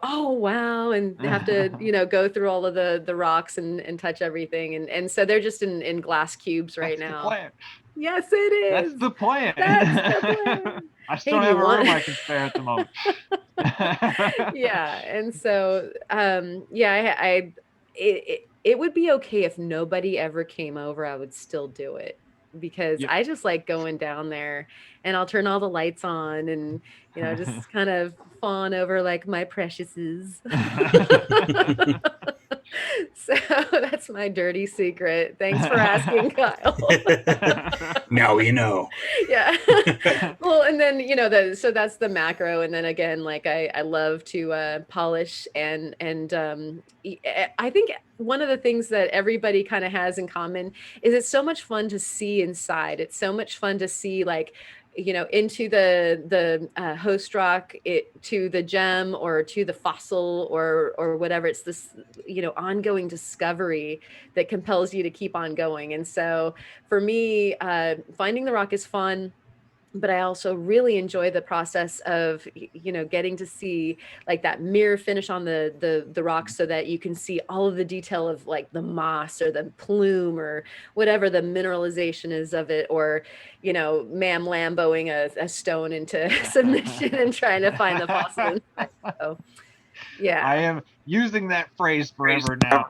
oh wow, and they have to go through all of the rocks and touch everything, and so they're just in glass cubes right now. The plan. Yes, it is. That's the plan. That's the plan. I still have a room I can spare at the moment. Yeah, and so it would be okay if nobody ever came over. I would still do it, because I just like going down there, and I'll turn all the lights on and just kind of fawn over like my preciouses. So that's my dirty secret. Thanks for asking, Kyle. Now you know. Yeah. Well, and then so that's the macro, and then again, like I love to polish and I think one of the things that everybody kind of has in common is it's so much fun to see inside. It's so much fun to see like into the host rock, to the gem or to the fossil or whatever. It's this ongoing discovery that compels you to keep on going. And so for me, finding the rock is fun, but I also really enjoy the process of getting to see like that mirror finish on the rock, so that you can see all of the detail of like the moss or the plume or whatever the mineralization is of it, or ma'am Lamboing a stone into submission and trying to find the fossil. So, yeah, I am using that phrase forever now.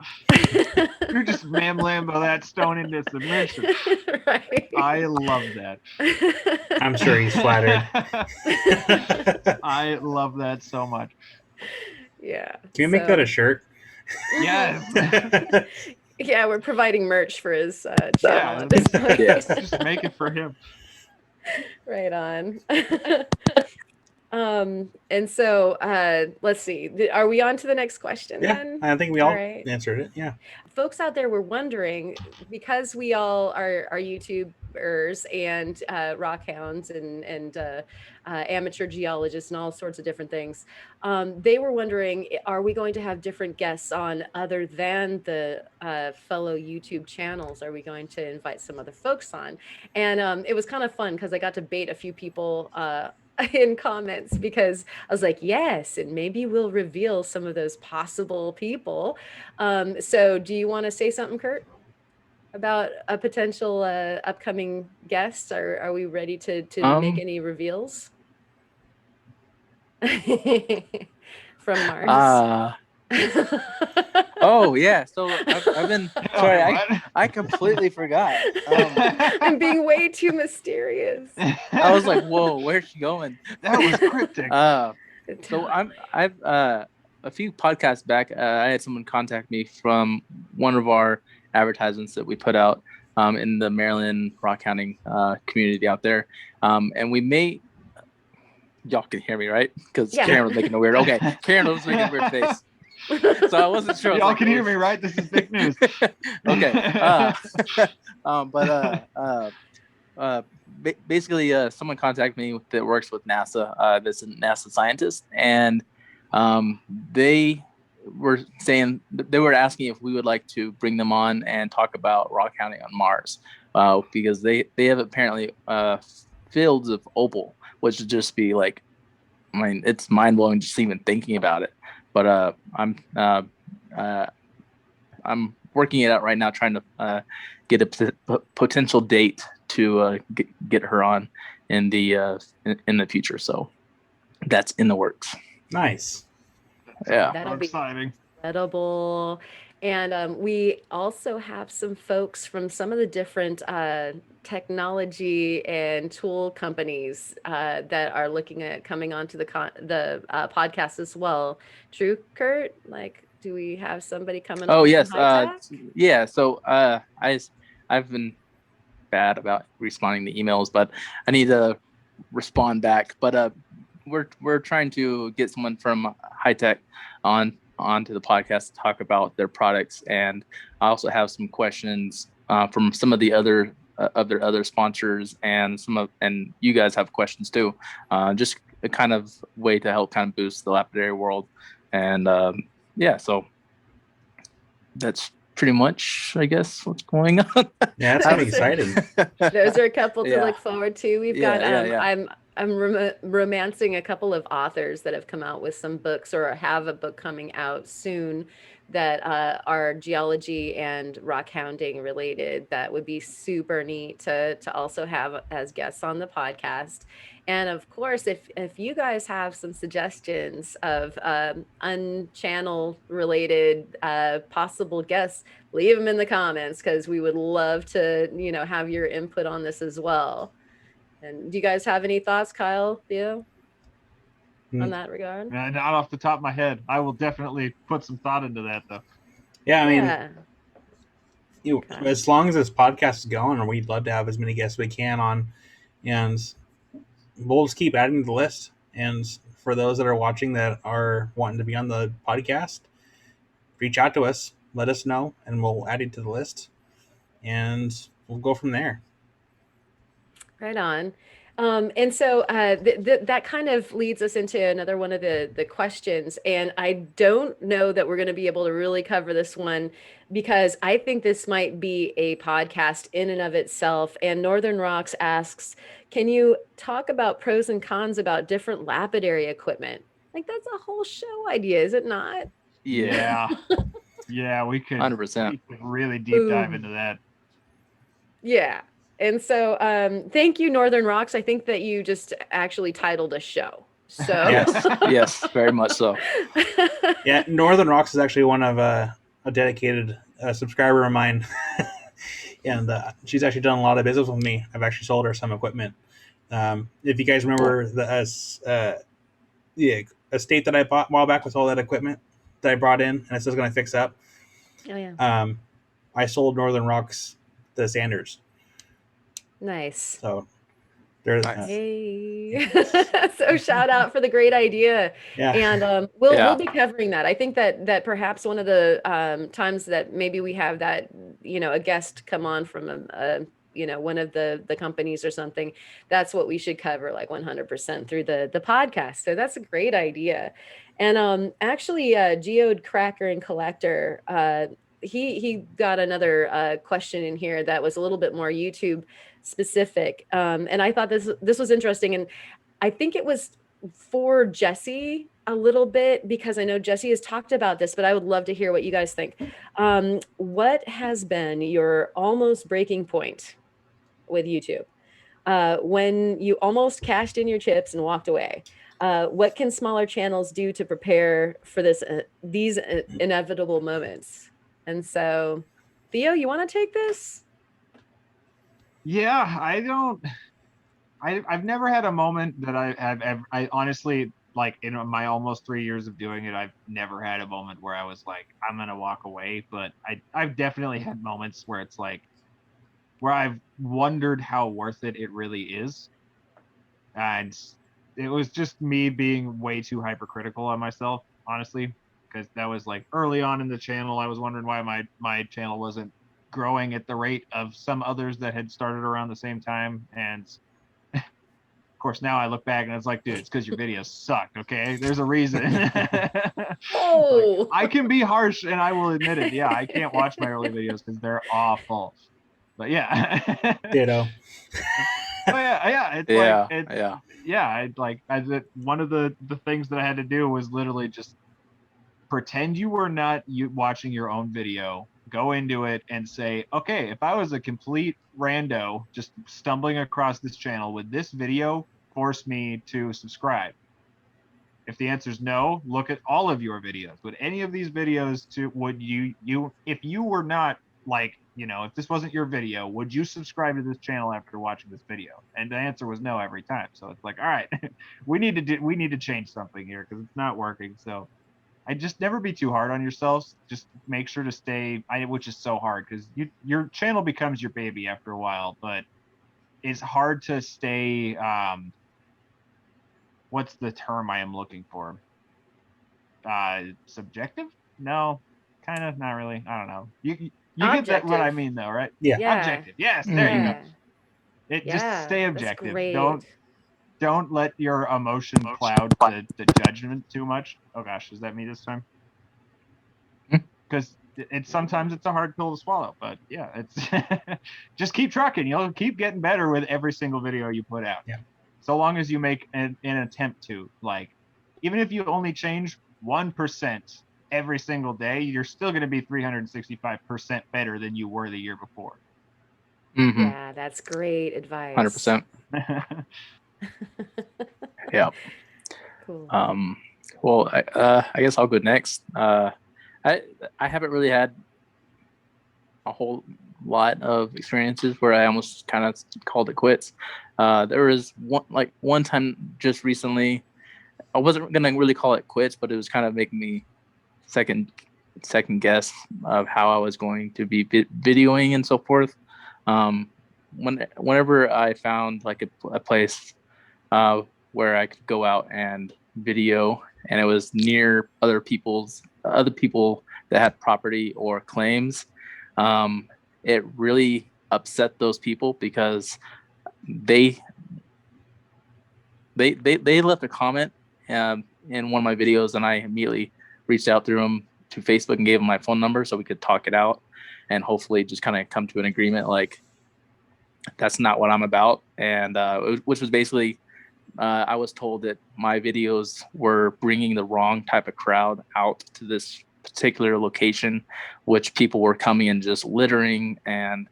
You just ma'am Lambo that stone into submission. Right. I love that. I'm sure he's flattered. I love that so much. Yeah. Can we make that a shirt? Yes. Yeah, we're providing merch for his channel at this point. Just make it for him. Right on. And so let's see. Are we on to the next question then? I think we all answered it. Yeah. Folks out there were wondering, because we all are YouTubers and rockhounds and amateur geologists and all sorts of different things. They were wondering, are we going to have different guests on other than the fellow YouTube channels? Are we going to invite some other folks on? And it was kind of fun, because I got to bait a few people in comments, because I was like, yes, and maybe we'll reveal some of those possible people. So do you want to say something, Kurt, about a potential upcoming guest? Are we ready to make any reveals? From Mars. Oh yeah, so I've been sorry, I completely forgot. I'm being way too mysterious. I was like, whoa, where's she going? That was cryptic. So I've a few podcasts back, I had someone contact me from one of our advertisements that we put out, in the Maryland rock hounding community out there. And we may, y'all can hear me, right? Because Karen was making a weird, Karen was making a weird face. So I wasn't sure. Y'all can hear me, right? This is big news. Okay. Basically, someone contacted me that works with NASA, that's a NASA scientist, and they were saying, they were asking if we would like to bring them on and talk about rock hounding on Mars, because they have apparently fields of opal, which would just be like, I mean, it's mind blowing just even thinking about it. But I'm working it out right now, trying to get a potential date to get her on in the future. So that's in the works. Nice. Yeah, that'll be exciting. incredible. And we also have some folks from some of the different technology and tool companies that are looking at coming onto the podcast as well. True, Kurt? Like, do we have somebody coming on? Oh, yes. Yeah. So I've been bad about responding to emails, but I need to respond back. But we're trying to get someone from High Tech onto the podcast to talk about their products, and I also have some questions from some of the other sponsors, and and you guys have questions too. Just a kind of way to help kind of boost the lapidary world, and so that's pretty much, I guess, what's going on. Yeah, that's kind of exciting. Those are a couple to look forward to. We've got I'm romancing a couple of authors that have come out with some books or have a book coming out soon that are geology and rock hounding related. That would be super neat to also have as guests on the podcast. And of course, if you guys have some suggestions of unchannel related possible guests, leave them in the comments, because we would love to, have your input on this as well. And do you guys have any thoughts, Kyle, Theo, on that regard? Not off the top of my head. I will definitely put some thought into that, though. Yeah, I mean, as long as this podcast is going, we'd love to have as many guests as we can on, and we'll just keep adding to the list. And for those that are watching that are wanting to be on the podcast, reach out to us, let us know, and we'll add it to the list, and we'll go from there. Right on. And so that kind of leads us into another one of the questions. And I don't know that we're going to be able to really cover this one, because I think this might be a podcast in and of itself. And Northern Rocks asks, can you talk about pros and cons about different lapidary equipment? Like, that's a whole show idea, is it not? Yeah. Yeah, we could 100% really deep dive into that. Yeah. And so thank you, Northern Rocks. I think that you just actually titled a show. So yes, very much so. Yeah, Northern Rocks is actually one of a dedicated subscriber of mine. And she's actually done a lot of business with me. I've actually sold her some equipment. If you guys remember the estate that I bought a while back with all that equipment that I brought in and I was going to fix up. Oh, yeah. I sold Northern Rocks the Sanders. Nice. So there's hey. So shout out for the great idea. Yeah. And we'll be covering that. I think that perhaps one of the times that maybe we have that, a guest come on from one of the companies or something, that's what we should cover, like 100% through the podcast. So that's a great idea. And actually Geode Cracker and Collector, he got another question in here that was a little bit more YouTube specific. And I thought this was interesting. And I think it was for Jesse a little bit, because I know Jesse has talked about this, but I would love to hear what you guys think. What has been your almost breaking point with YouTube? When you almost cashed in your chips and walked away? What can smaller channels do to prepare for these inevitable moments? And so, Theo, you want to take this? Yeah, I've never had a moment that I honestly, like, in my almost 3 years of doing it, I've never had a moment where I was like, I'm going to walk away. But I've definitely had moments where it's like, where I've wondered how worth it really is. And it was just me being way too hypercritical on myself, honestly, because that was like early on in the channel. I was wondering why my channel wasn't growing at the rate of some others that had started around the same time. And of course, now I look back and it's like, dude, it's because your videos sucked. Okay, there's a reason. Oh, Like, I can be harsh, and I will admit it. Yeah, I can't watch my early videos because they're awful. But yeah, Ditto. but yeah, it's Yeah, like it's yeah. yeah, one of the things that I had to do was literally just pretend you were not watching your own video, go into it and say, okay, if I was a complete rando just stumbling across this channel, would this video force me to subscribe? If the answer is no, look at all of your videos. Would any of these videos would you if you were not like, if this wasn't your video, would you subscribe to this channel after watching this video? And the answer was no every time. So it's like, all right, we need to change something here because it's not working. So I just never be too hard on yourselves. Just make sure to stay, which is so hard because your channel becomes your baby after a while, but it's hard to stay. What's the term I am looking for? Subjective? No, kind of, not really. I don't know. You get that what I mean though, right? Yeah. yeah. Objective. Yes, there you go. Yeah. Just stay That's objective. great. Don't let your emotion cloud the judgment too much. Oh gosh, is that me this time? Because it's sometimes it's a hard pill to swallow, but yeah, it's just keep trucking. You'll keep getting better with every single video you put out. Yeah. So long as you make an attempt to, like, even if you only change 1% every single day, you're still going to be 365% better than you were the year before. Mm-hmm. Yeah, that's great advice. 100%. Yeah. Cool. Well, I guess I'll go next. I haven't really had a whole lot of experiences where I almost kind of called it quits. There was one time just recently. I wasn't gonna really call it quits, but it was kind of making me second guess of how I was going to be videoing and so forth. Whenever I found like a place where I could go out and video, and it was near other people that had property or claims, it really upset those people because they left a comment in one of my videos, and I immediately reached out through them to Facebook and gave them my phone number so we could talk it out and hopefully just kind of come to an agreement like that's not what I'm about. And which was basically I was told that my videos were bringing the wrong type of crowd out to this particular location, which people were coming and just littering and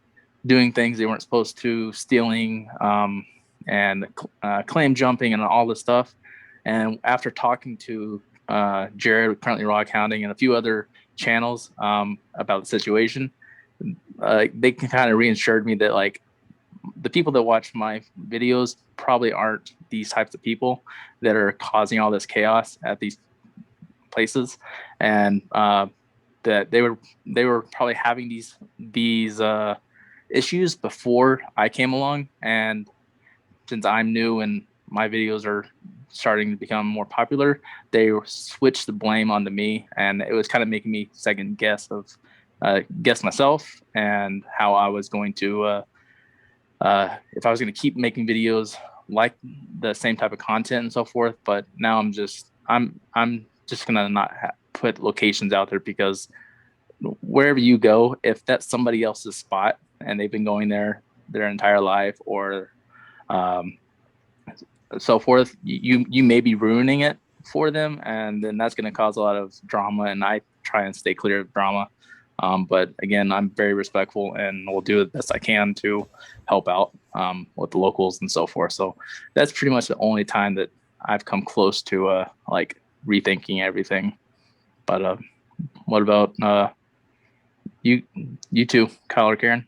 doing things they weren't supposed to, stealing and claim jumping and all this stuff. And after talking to Jared, currently Rockhounding, and a few other channels about the situation, they can kind of reassured me that like the people that watch my videos probably aren't these types of people that are causing all this chaos at these places, and that they were probably having these issues before I came along. And since I'm new and my videos are starting to become more popular, they switched the blame onto me, and it was kind of making me second guess myself and how I was going to if I was going to keep making videos like the same type of content and so forth. But now I'm just gonna not put locations out there, because wherever you go, if that's somebody else's spot and they've been going there their entire life or so forth, you may be ruining it for them, and then that's going to cause a lot of drama, and I try and stay clear of drama. But again, I'm very respectful and will do the best I can to help out with the locals and so forth. So that's pretty much the only time that I've come close to like rethinking everything. But what about you two, Kyle or Karen?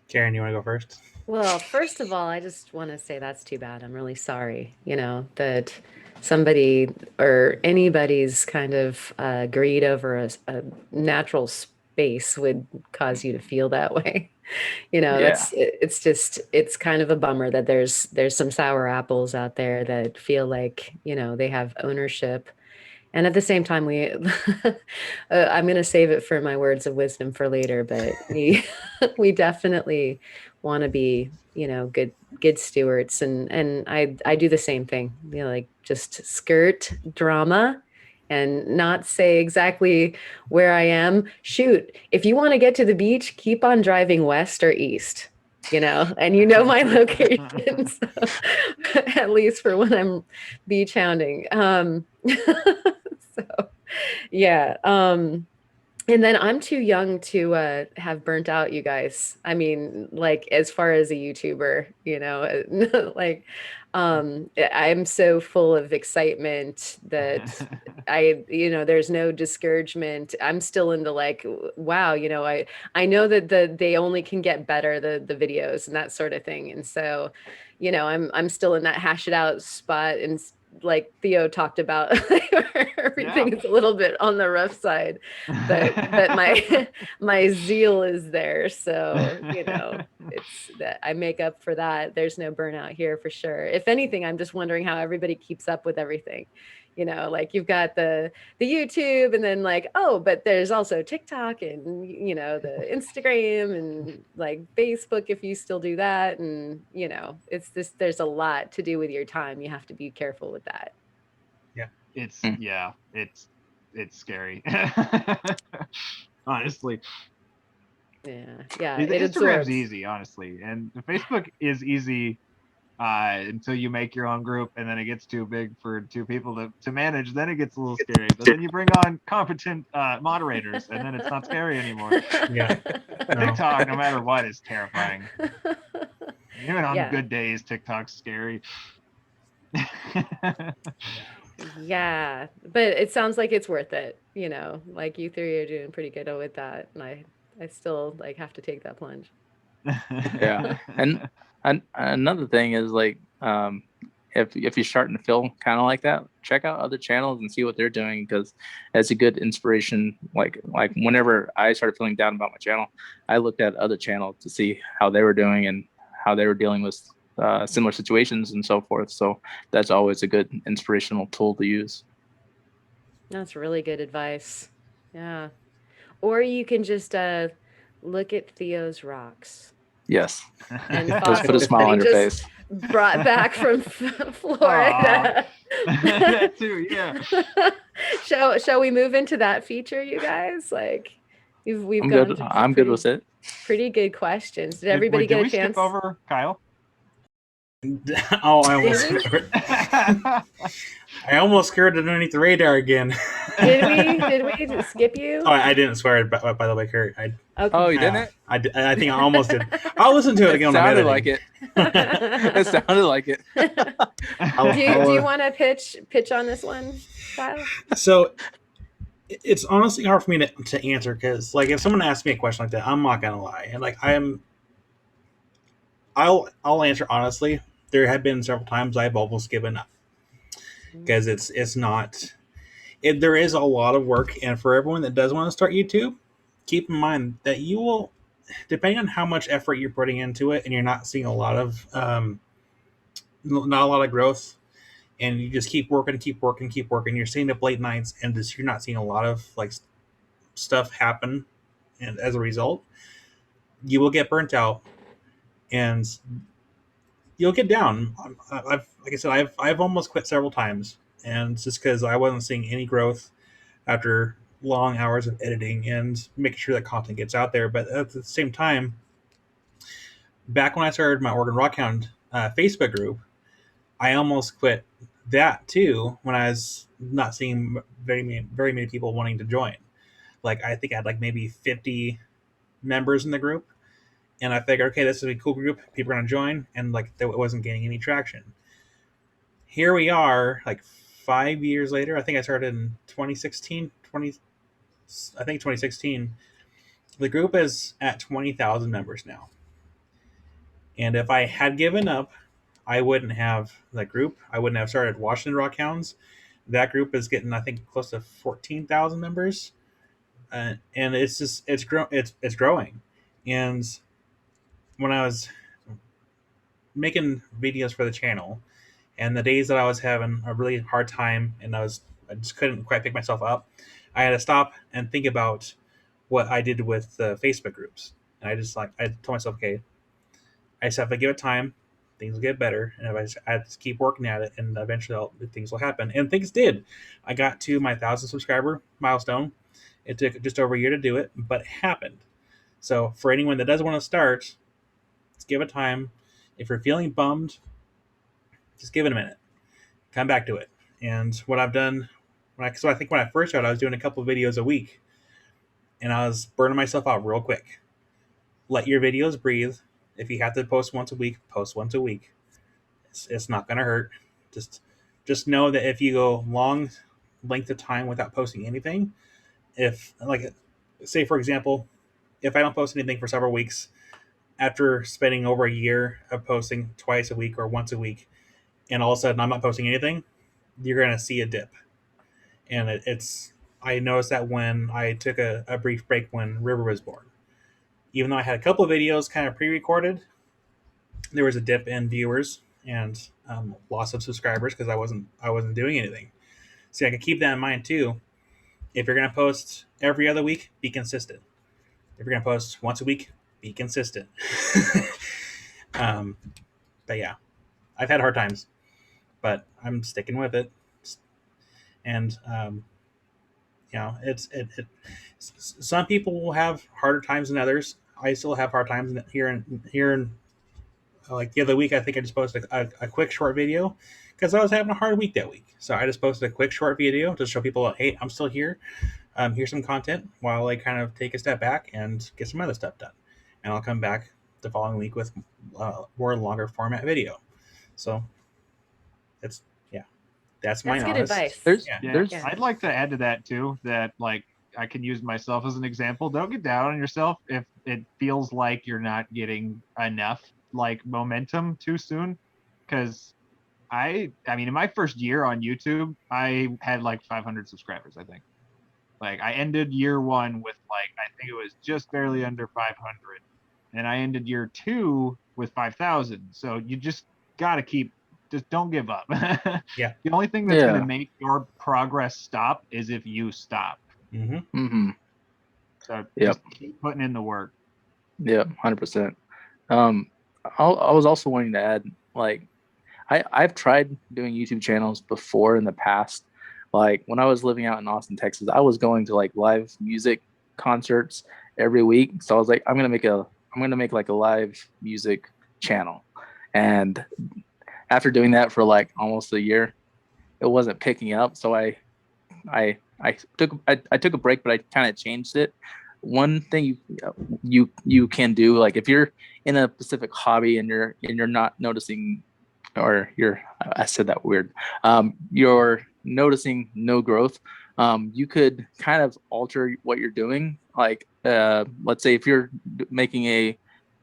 Karen, you want to go first? Well, first of all, I just want to say that's too bad. I'm really sorry, that somebody or anybody's kind of greed over a natural space face would cause you to feel that way. Yeah. It's kind of a bummer that there's some sour apples out there that feel like, they have ownership. And at the same time, I'm going to save it for my words of wisdom for later, but we definitely want to be, good stewards. And I do the same thing, like just skirt drama and not say exactly where I am. Shoot, if you want to get to the beach, keep on driving west or east. And my location, so, at least for when I'm beach hounding. So, yeah. And then I'm too young to have burnt out, you guys. I mean, like as far as a YouTuber, like I'm so full of excitement that there's no discouragement. I'm still into like, wow, I know that they only can get better, the videos and that sort of thing. And so, I'm still in that hash it out spot, and like Theo talked about, everything is a little bit on the rough side, but my zeal is there. So, it's that I make up for that. There's no burnout here for sure. If anything, I'm just wondering how everybody keeps up with everything. Like you've got the YouTube, and then like, but there's also TikTok and, the Instagram and like Facebook, if you still do that. And, there's a lot to do with your time. You have to be careful with that. Yeah. It's scary. Honestly. Yeah. Instagram's easy, honestly. And Facebook is easy until you make your own group, and then it gets too big for two people to manage. Then it gets a little scary. But then you bring on competent moderators, and then it's not scary anymore. Yeah. TikTok, no matter what, is terrifying. Even on good days, TikTok's scary. Yeah, but it sounds like it's worth it. Like you three are doing pretty good with that, and I still like have to take that plunge. Yeah. And another thing is like, if you're starting to feel kind of like that, check out other channels and see what they're doing, because it's a good inspiration. Like whenever I started feeling down about my channel, I looked at other channels to see how they were doing and how they were dealing with similar situations and so forth. So that's always a good inspirational tool to use. That's really good advice. Yeah. Or you can just look at Theo's rocks. Yes. And just put a smile on your face. Brought back from Florida. That too, yeah. Shall we move into that feature, you guys? Like, we've I'm gone good. through I'm good with it. Pretty good questions. Did everybody get a chance? Did we skip over Kyle? I almost skirted underneath the radar again. Did we skip you? Oh, I didn't swear, by the way, Kurt. Okay. Oh, you didn't? I think I almost did. I'll listen to it again. Sounded like it. It sounded like it. Do you want to pitch on this one, Kyle? So it's honestly hard for me to answer, because like if someone asks me a question like that, I'm not gonna lie, and like I'll answer honestly. There have been several times I've almost given up, because there is a lot of work. And for everyone that does want to start YouTube, keep in mind that you will, depending on how much effort you're putting into it, and you're not seeing a lot of growth, and you just keep working, you're staying up late nights, and you're not seeing a lot of like stuff happen, and as a result, you will get burnt out, and you'll get down. I've almost quit several times, and it's just because I wasn't seeing any growth after long hours of editing and making sure that content gets out there. But at the same time, back when I started my Oregon Rockhound Facebook group, I almost quit that too when I was not seeing very many people wanting to join. Like I think I had like maybe 50 members in the group. And I figured, okay, this is a cool group. People are going to join. And like, it wasn't gaining any traction. Here we are, like 5 years later. I think I started in 2016. The group is at 20,000 members now. And if I had given up, I wouldn't have that group. I wouldn't have started Washington Rockhounds. That group is getting, I think, close to 14,000 members. and it's just it's growing. And when I was making videos for the channel, and the days that I was having a really hard time, and I just couldn't quite pick myself up, I had to stop and think about what I did with the Facebook groups. And I told myself, okay, I just have to give it time. Things will get better, and if I just keep working at it, and eventually things will happen. And things did. I got to my 1,000 subscriber milestone. It took just over a year to do it, but it happened. So for anyone that doesn't want to start, just give it time. If you're feeling bummed, just give it a minute. Come back to it. And what I've done, so I think when I first started, I was doing a couple of videos a week, and I was burning myself out real quick. Let your videos breathe. If you have to post once a week, post once a week. It's not going to hurt. Just know that if you go long length of time without posting anything, if, like, say for example, if I don't post anything for several weeks, after spending over a year of posting twice a week or once a week, and all of a sudden I'm not posting anything, you're going to see a dip. And I noticed that when I took a brief break when River was born. Even though I had a couple of videos kind of pre-recorded, there was a dip in viewers and loss of subscribers because I wasn't doing anything. See, I can keep that in mind too. If you're gonna post every other week, be consistent. If you're gonna post once a week, be consistent. But yeah, I've had hard times, but I'm sticking with it. And some people will have harder times than others. I still have hard times here and like the other week. I think I just posted a quick short video because I was having a hard week that week. So I just posted a quick short video to show people, hey, I'm still here. Here's some content while I kind of take a step back and get some other stuff done. And I'll come back the following week with more longer format video. So that's my good honest. advice. I'd like to add to that too, that like I can use myself as an example. Don't get down on yourself if it feels like you're not getting enough like momentum too soon. Because I mean, in my first year on YouTube, I had like 500 subscribers, I think. Like I ended year one with like, I think it was just barely under 500. And I ended year two with 5,000. So you just got to just don't give up. Yeah. The only thing that's going to make your progress stop is if you stop. Mm-hmm. Mm-hmm. So just keep putting in the work. Yeah, 100%. I was also wanting to add, like, I've tried doing YouTube channels before in the past. Like when I was living out in Austin, Texas, I was going to like live music concerts every week. So I was like, I'm gonna make like a live music channel. And after doing that for like almost a year, it wasn't picking up. So I took a break, but I kind of changed it. One thing you can do, like if you're in a specific hobby and you're not noticing, or I said that weird, you're noticing no growth, you could kind of alter what you're doing. Like let's say if you're making a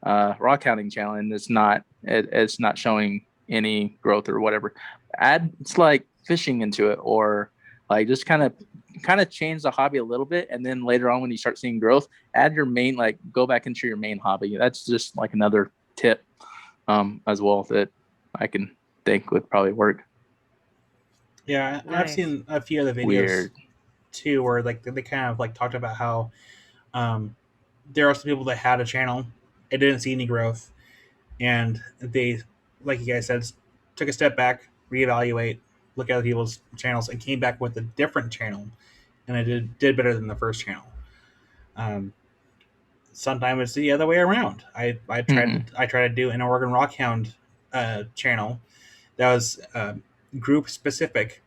rock hounding channel and it's not showing any growth or whatever, it's like fishing into it, or like just kind of change the hobby a little bit, and then later on when you start seeing growth, add your main, like go back into your main hobby. That's just like another tip as well that I can think would probably work. Yeah, Nice. I've seen a few other videos too where like they kind of like talked about how there are some people that had a channel, it didn't see any growth, and they, like you guys said, took a step back, reevaluate, look at other people's channels, and came back with a different channel, and it did better than the first channel. Sometimes it's the other way around. I tried to do an Oregon Rockhound channel that was group specific,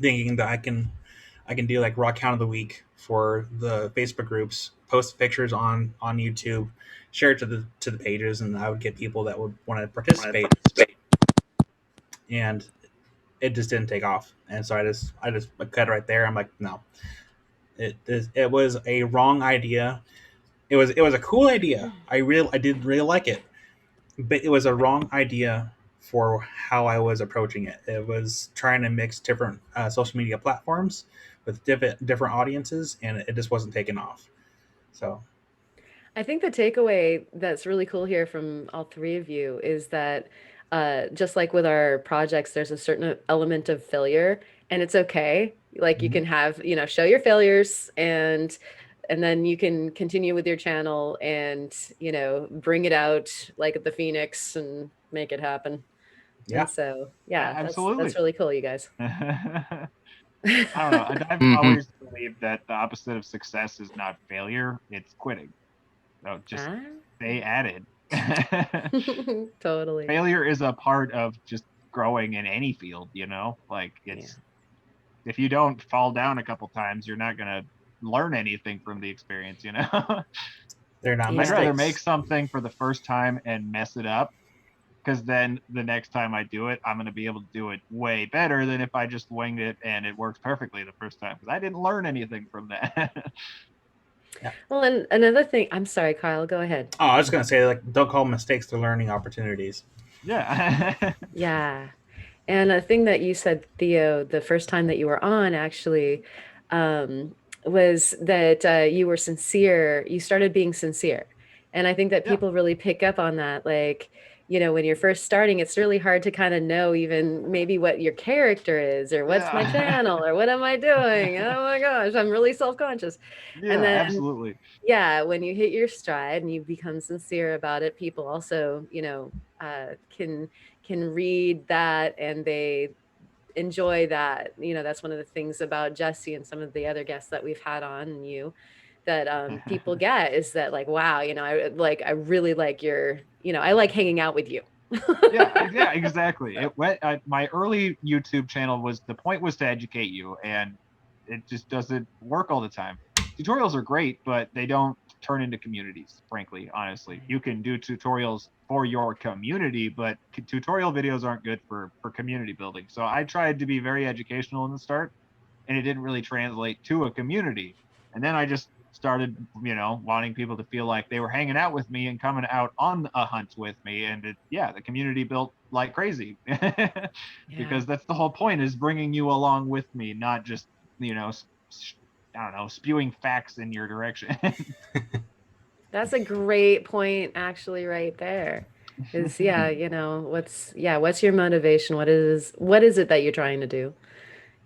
thinking that I can do like Rockhound of the Week for the Facebook groups, post pictures on YouTube, share it to the pages, and I would get people that would want to participate. And it just didn't take off, and so I just cut it right there. I'm like, no, it was a wrong idea. It was a cool idea. I did really like it, but it was a wrong idea for how I was approaching it. It was trying to mix different social media platforms with different audiences, and it just wasn't taking off. So I think the takeaway that's really cool here from all three of you is that just like with our projects, there's a certain element of failure, and it's okay. Like you can have, show your failures, and then you can continue with your channel and, bring it out like the Phoenix and make it happen. yeah. And so, yeah, absolutely. that's really cool, you guys. I don't know. I've always believed that the opposite of success is not failure, it's quitting. So just stay at it. Totally. Failure is a part of just growing in any field, like it's if you don't fall down a couple times, you're not gonna learn anything from the experience, They're not I'd rather make something for the first time and mess it up, because then the next time I do it, I'm going to be able to do it way better than if I just winged it and it works perfectly the first time, because I didn't learn anything from that. Yeah. Well, and another thing, I'm sorry, Kyle, go ahead. Oh, I was going to say, like, don't call mistakes to learning opportunities. Yeah. Yeah. And a thing that you said, Theo, the first time that you were on, actually, was that you were sincere. You started being sincere. And I think that people really pick up on that. Like, when you're first starting, it's really hard to kind of know even maybe what your character is, or what's my channel, or what am I doing? Oh my gosh, I'm really self-conscious. Yeah, and then, absolutely. Yeah, when you hit your stride and you become sincere about it, people also, can read that, and they enjoy that. That's one of the things about Jesse and some of the other guests that we've had on, and you, that people get, is that like, wow, I really like your, I like hanging out with you. yeah, exactly. My early YouTube channel the point was to educate you, and it just doesn't work all the time. Tutorials are great, but they don't turn into communities, frankly, honestly. You can do tutorials for your community, but tutorial videos aren't good for community building. So I tried to be very educational in the start, and it didn't really translate to a community. And then I just started, wanting people to feel like they were hanging out with me and coming out on a hunt with me. And the community built like crazy. Because that's the whole point, is bringing you along with me, not just, I don't know, spewing facts in your direction. That's a great point, actually, right there. Is what's your motivation? What is it that you're trying to do?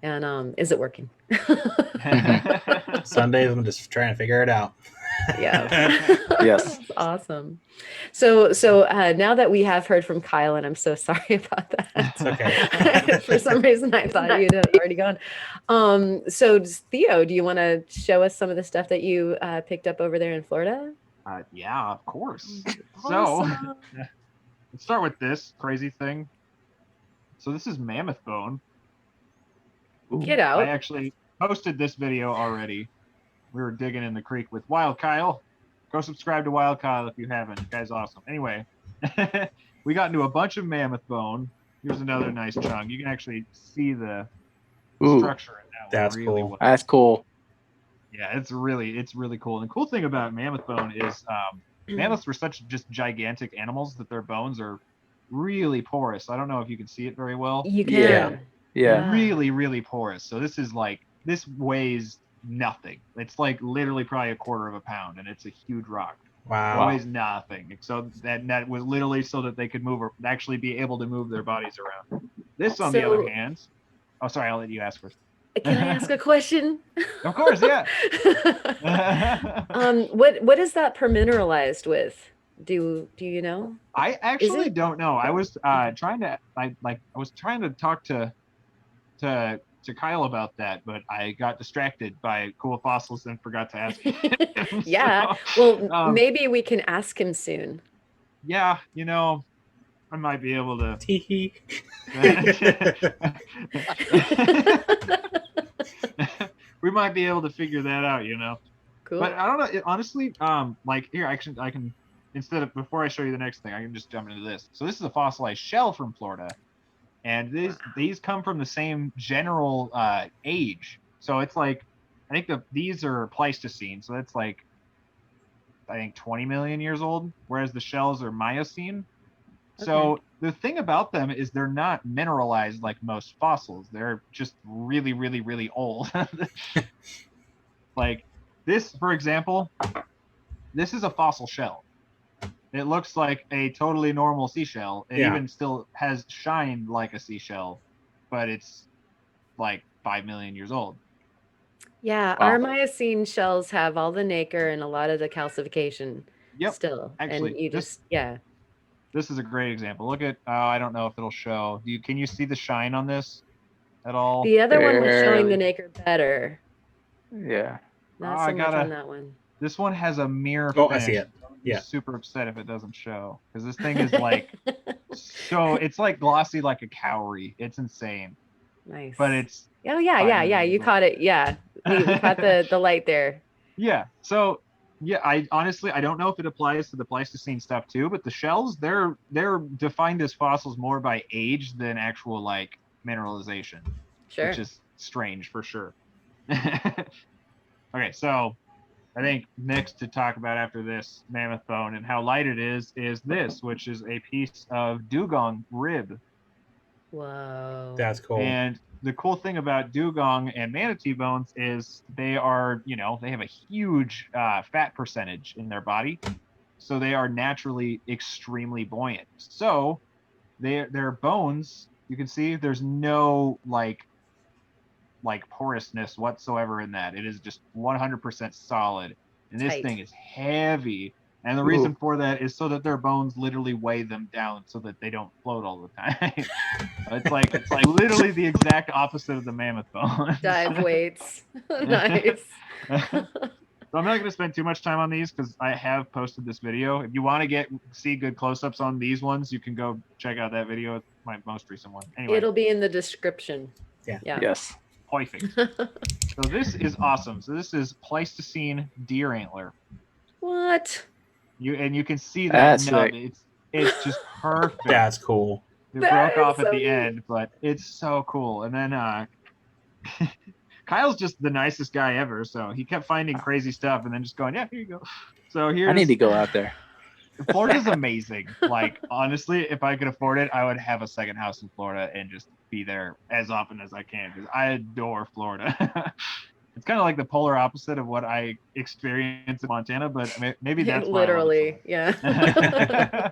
And is it working? Some days I'm just trying to figure it out. Yeah. Yes. Awesome. So now that we have heard from Kyle, and I'm so sorry about that. It's okay. For some reason, I thought you'd have already gone. So Theo, do you want to show us some of the stuff that you picked up over there in Florida? Yeah, of course. Awesome. So let's start with this crazy thing. So this is mammoth bone. Get out. I actually posted this video already. We were digging in the creek with WildKyle. Go subscribe to WildKyle if you haven't. The guy's awesome. Anyway, we got into a bunch of mammoth bone. Here's another nice chunk. You can actually see the structure in that that's one really cool. well. That's cool. Yeah, it's really cool. And the cool thing about mammoth bone is mammoths were such just gigantic animals that their bones are really porous. I don't know if you can see it very well. You can. Yeah. Really, really porous. So this weighs nothing. It's like literally probably a quarter of a pound, and it's a huge rock. Wow. It weighs nothing. So that was literally so that they could move or actually be able to move their bodies around. This, on the other hand, oh, sorry, I'll let you ask first. Can I ask a question? Of course, yeah. What is that permineralized with? Do you know? I actually don't know. I was trying to talk to Kyle about that, but I got distracted by cool fossils and forgot to ask him. Yeah. Well, maybe we can ask him soon. Yeah, I might be able to. We might be able to figure that out, Cool. But I don't know. Honestly, here, I can before I show you the next thing, I can just jump into this. So this is a fossilized shell from Florida. And these come from the same general age. So it's like, I think these are Pleistocene. So that's like, I think 20 million years old, whereas the shells are Miocene. Okay. So the thing about them is they're not mineralized like most fossils. They're just really, really, really old. Like this, for example, this is a fossil shell. It looks like a totally normal seashell. It even still has shine like a seashell, but it's like 5 million years old. Yeah, Wow. our Miocene shells have all the nacre and a lot of the calcification still. Actually, and you just, yeah. This is a great example. Look at, I don't know if it'll show. Can you see the shine on this at all? The other one was showing the Barely. nacre better. Yeah. Not so much on that one. This one has a mirror Oh, finish. I see it. Yeah. I'm super upset if it doesn't show because this thing is like it's like glossy like a cowrie. It's insane. Nice. But it's oh yeah. You caught it. Yeah, we caught the light there. Yeah. So yeah, I honestly don't know if it applies to the Pleistocene stuff too, but the shells they're defined as fossils more by age than actual like mineralization. Sure. Which is strange for sure. Okay, so I think next to talk about after this mammoth bone and how light it is this, which is a piece of dugong rib. Whoa. That's cool. And the cool thing about dugong and manatee bones is they are, they have a huge fat percentage in their body. So they are naturally extremely buoyant. So their bones, you can see there's no like porousness whatsoever in that. It is just 100% solid. And this thing is heavy. And the reason for that is so that their bones literally weigh them down so that they don't float all the time. It's like literally the exact opposite of the mammoth bone. Dive weights. Nice. So I'm not going to spend too much time on these because I have posted this video. If you want to see good close-ups on these ones, you can go check out that video. It's my most recent one. Anyway. It'll be in the description. Yeah. Yes. Perfect. So this is awesome. So this is Pleistocene deer antler. What? You can see that nub. It's just perfect. That's cool. It broke off at the end, but it's so cool. And then Kyle's just the nicest guy ever, so he kept finding crazy stuff and then just going, yeah, here you go. So I need to go out there. Florida's amazing. Like, honestly, if I could afford it, I would have a second house in Florida and just be there as often as I can because I adore Florida. It's kind of like the polar opposite of what I experience in Montana, but maybe that's literally, yeah.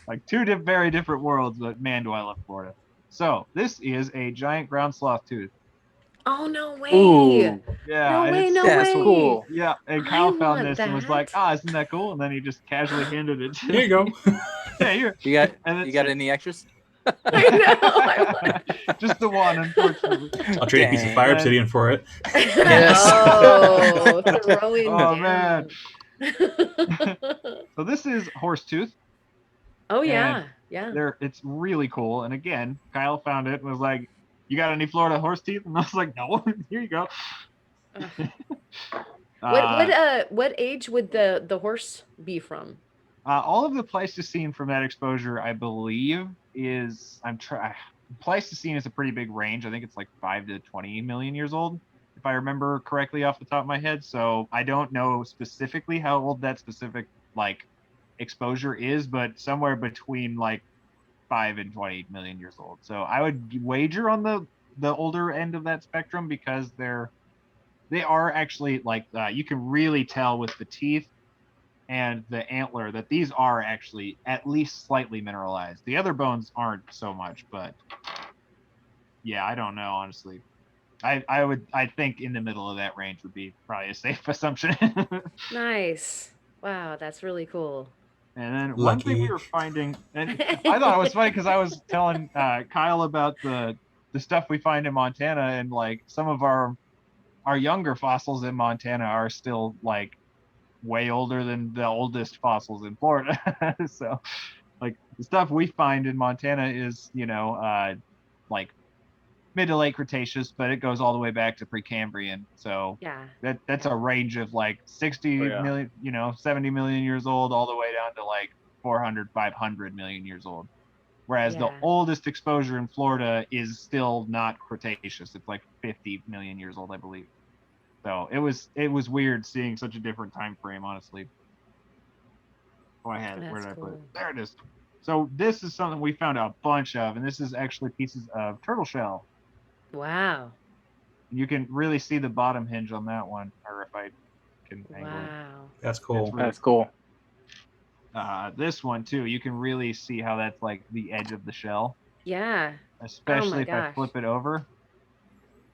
Like two very different worlds, but man, do I love Florida. So this is a giant ground sloth tooth. Oh, no way. Ooh. Yeah. No way. That's cool. Yeah, and Kyle found this and was like, isn't that cool? And then he just casually handed it to me. Here you go. Yeah, here. You got any extras? I know. Just the one, unfortunately. I'll trade a piece of fire obsidian for it. Yes. Oh, throwing Oh, down. man. So this is horse tooth. Oh, yeah. Yeah. It's really cool. And again, Kyle found it and was like, you got any Florida horse teeth? And I was like, no, here you go. What age would the horse be from? All of the Pleistocene from that exposure, I believe, is Pleistocene is a pretty big range. I think it's like 5 to 20 million years old, if I remember correctly off the top of my head. So I don't know specifically how old that specific like exposure is, but somewhere between like 5 and 20 million years old. So I would wager on the older end of that spectrum because they are actually like you can really tell with the teeth and the antler that these are actually at least slightly mineralized. The other bones aren't so much, but yeah, I don't know, honestly. I think in the middle of that range would be probably a safe assumption. Nice. Wow, that's really cool. And then one thing we were finding, and I thought it was funny because I was telling Kyle about the stuff we find in Montana, and like some of our younger fossils in Montana are still like way older than the oldest fossils in Florida. So like the stuff we find in Montana is, like mid to late Cretaceous, but it goes all the way back to Precambrian. So yeah, that's a range of like 60 million, 70 million years old, all the way down to like 400, 500 million years old. Whereas the oldest exposure in Florida is still not Cretaceous. It's like 50 million years old, I believe. So it was weird seeing such a different time frame, honestly. Oh, I had it. Where did I put it? There it is. So this is something we found a bunch of, and this is actually pieces of turtle shell. Wow. You can really see the bottom hinge on that one, or if I can angle it. Wow. That's cool. It's really That's cool. This one too, you can really see how that's like the edge of the shell, Yeah. especially if I gosh. flip it over.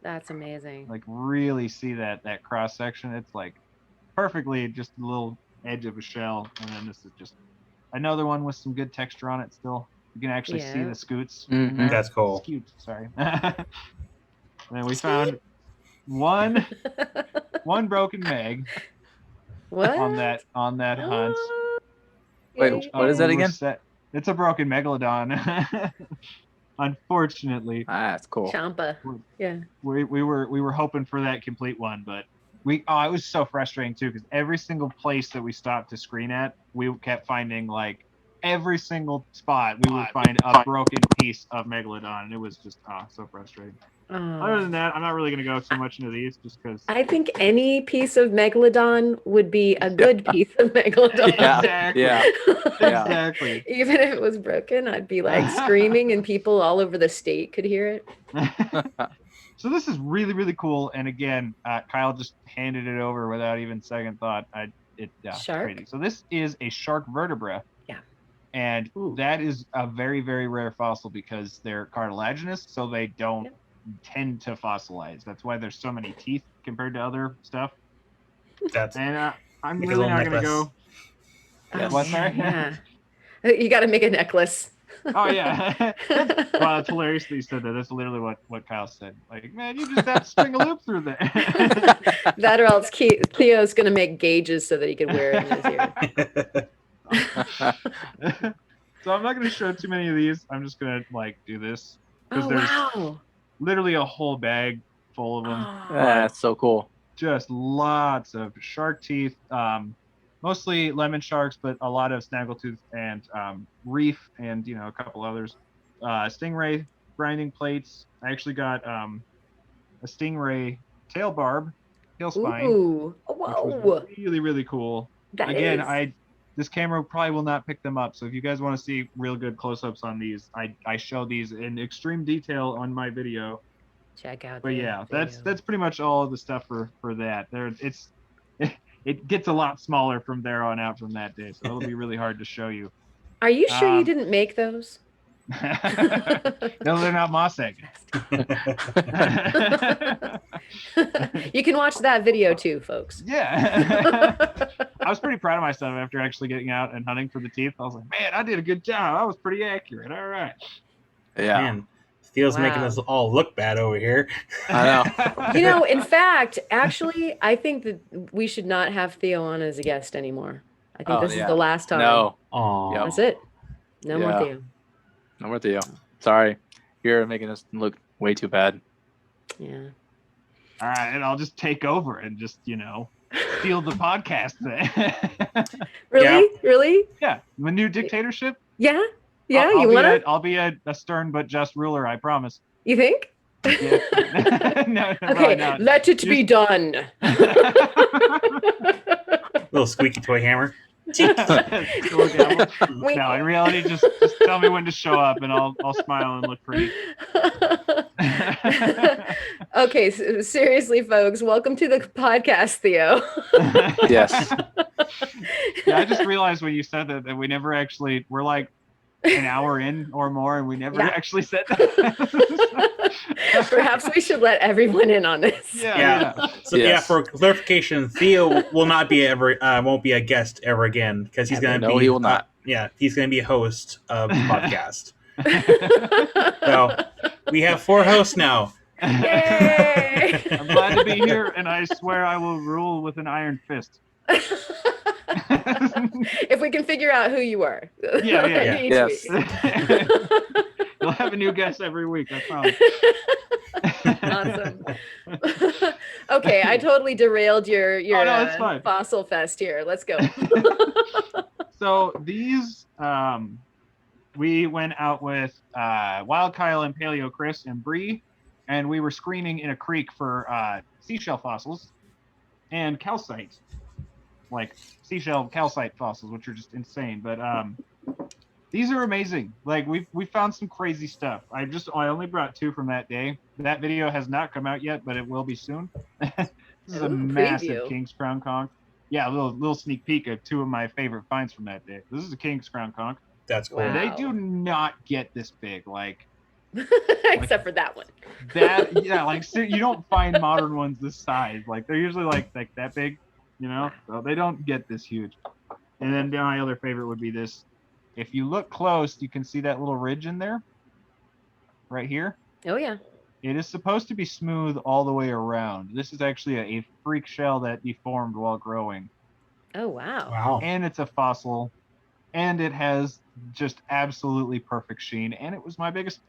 That's amazing. Like really see that cross section. It's like perfectly just a little edge of a shell, and then this is just another one with some good texture on it. Still, you can actually see Yeah. the scoots. Mhm. That's cool. Scoots, sorry. And then we found one broken meg What? on that hunt. Wait, what is that We were again? It's a broken megalodon. Unfortunately, That's cool. Champa. Yeah. we were hoping for that complete one, but it was so frustrating too, because every single place that we stopped to screen at, we kept finding like every single spot we would find a broken piece of megalodon, and it was just so frustrating. Other than that, I'm not really going to go too much into these just because. I think any piece of megalodon would be a good piece of megalodon. Yeah. Exactly. Yeah. Exactly. Even if it was broken, I'd be like screaming, and people all over the state could hear it. So this is really, really cool. And again, Kyle just handed it over without even second thought. Shark? Crazy. So this is a shark vertebra. Yeah. And Ooh. that is a very, very rare fossil because they're cartilaginous, so they don't tend to fossilize. That's why there's so many teeth compared to other stuff. That's And I'm Make a really little not going to necklace. go. Yes. What's man, that? yeah. You got to make a necklace. Oh yeah. Well, it's hilarious that you said that. That's literally what Kyle said. Like, man, you just have to string a loop through there. That or else Theo's going to make gauges so that he can wear it in his ear. So I'm not going to show too many of these. I'm just going to like do this because Oh, there's wow. literally a whole bag full of them. Oh, That's so cool. Just lots of shark teeth, mostly lemon sharks, but a lot of snaggletooth and reef, and a couple others. Stingray grinding plates. I actually got a stingray tail spine, ooh. which Whoa. was really, really cool. That Again, is- this camera probably will not pick them up. So if you guys want to see real good close-ups on these, I show these in extreme detail on my video. check out. But the yeah, video. that's pretty much all of the stuff for that. It gets a lot smaller from there on out from that day, so it'll be really hard to show you. Are you sure you um, didn't make those? No, they're not moss egg. You can watch that video too, folks. Yeah. I was pretty proud of myself after actually getting out and hunting for the teeth. I was like, man, I did a good job. I was pretty accurate. All right. Yeah. Man, Theo's making Wow. us all look bad over here. I You know, in fact, actually, I think that we should not have Theo on as a guest anymore. I think Oh, this is yeah. the last time. No. Aw. Yep. That's it. No more Yeah. Theo. I'm with you. Sorry. You're making us look way too bad. Yeah. All right, and I'll just take over and just, steal the podcast thing. Really? Really? Yeah, my new dictatorship. Yeah? Yeah, I'll you be want to? I'll be a stern but just ruler, I promise. You think? Yeah. No, probably Okay, not. let it be done. Little squeaky toy hammer. Door gavel. Wink. No, in reality, just tell me when to show up, and I'll smile and look pretty. Okay, so seriously, folks, welcome to the podcast, Theo. Yes. Yeah, I just realized when you said that we never actually, we're like an hour in or more, and we never Yeah. actually said that. Perhaps we should let everyone in on this. Yeah. So Yes. for clarification, Theo will not be won't be a guest ever again because he's going to be. No, he will not. He's going to be a host of the podcast. So we have 4 hosts now. Yay! I'm glad to be here, and I swear I will rule with an iron fist. If we can figure out who you are. Yeah. Each Yes. week. You'll have a new guest every week, I promise. Awesome. Okay, I totally derailed your Oh, no, it's fine. fossil fest here. Let's go. So these, we went out with WildKyle and Paleo Chris and Bree, and we were screening in a creek for seashell fossils and calcite, like seashell calcite fossils, which are just insane. But These are amazing. Like we found some crazy stuff. I only brought 2 from that day. That video has not come out yet, but it will be soon. This is a Ooh, massive preview. King's Crown conch. Yeah, a little sneak peek of 2 of my favorite finds from that day. This is a King's Crown conch. That's cool. Wow. They do not get this big. Like Except for that one. that, yeah. Like you don't find modern ones this size. Like they're usually like that big, you know. So they don't get this huge. And then my other favorite would be this. If you look close, you can see that little ridge in there, right here. Oh yeah. It is supposed to be smooth all the way around. This is actually a freak shell that deformed while growing. Oh wow. Wow. And it's a fossil, and it has just absolutely perfect sheen. And it was my biggest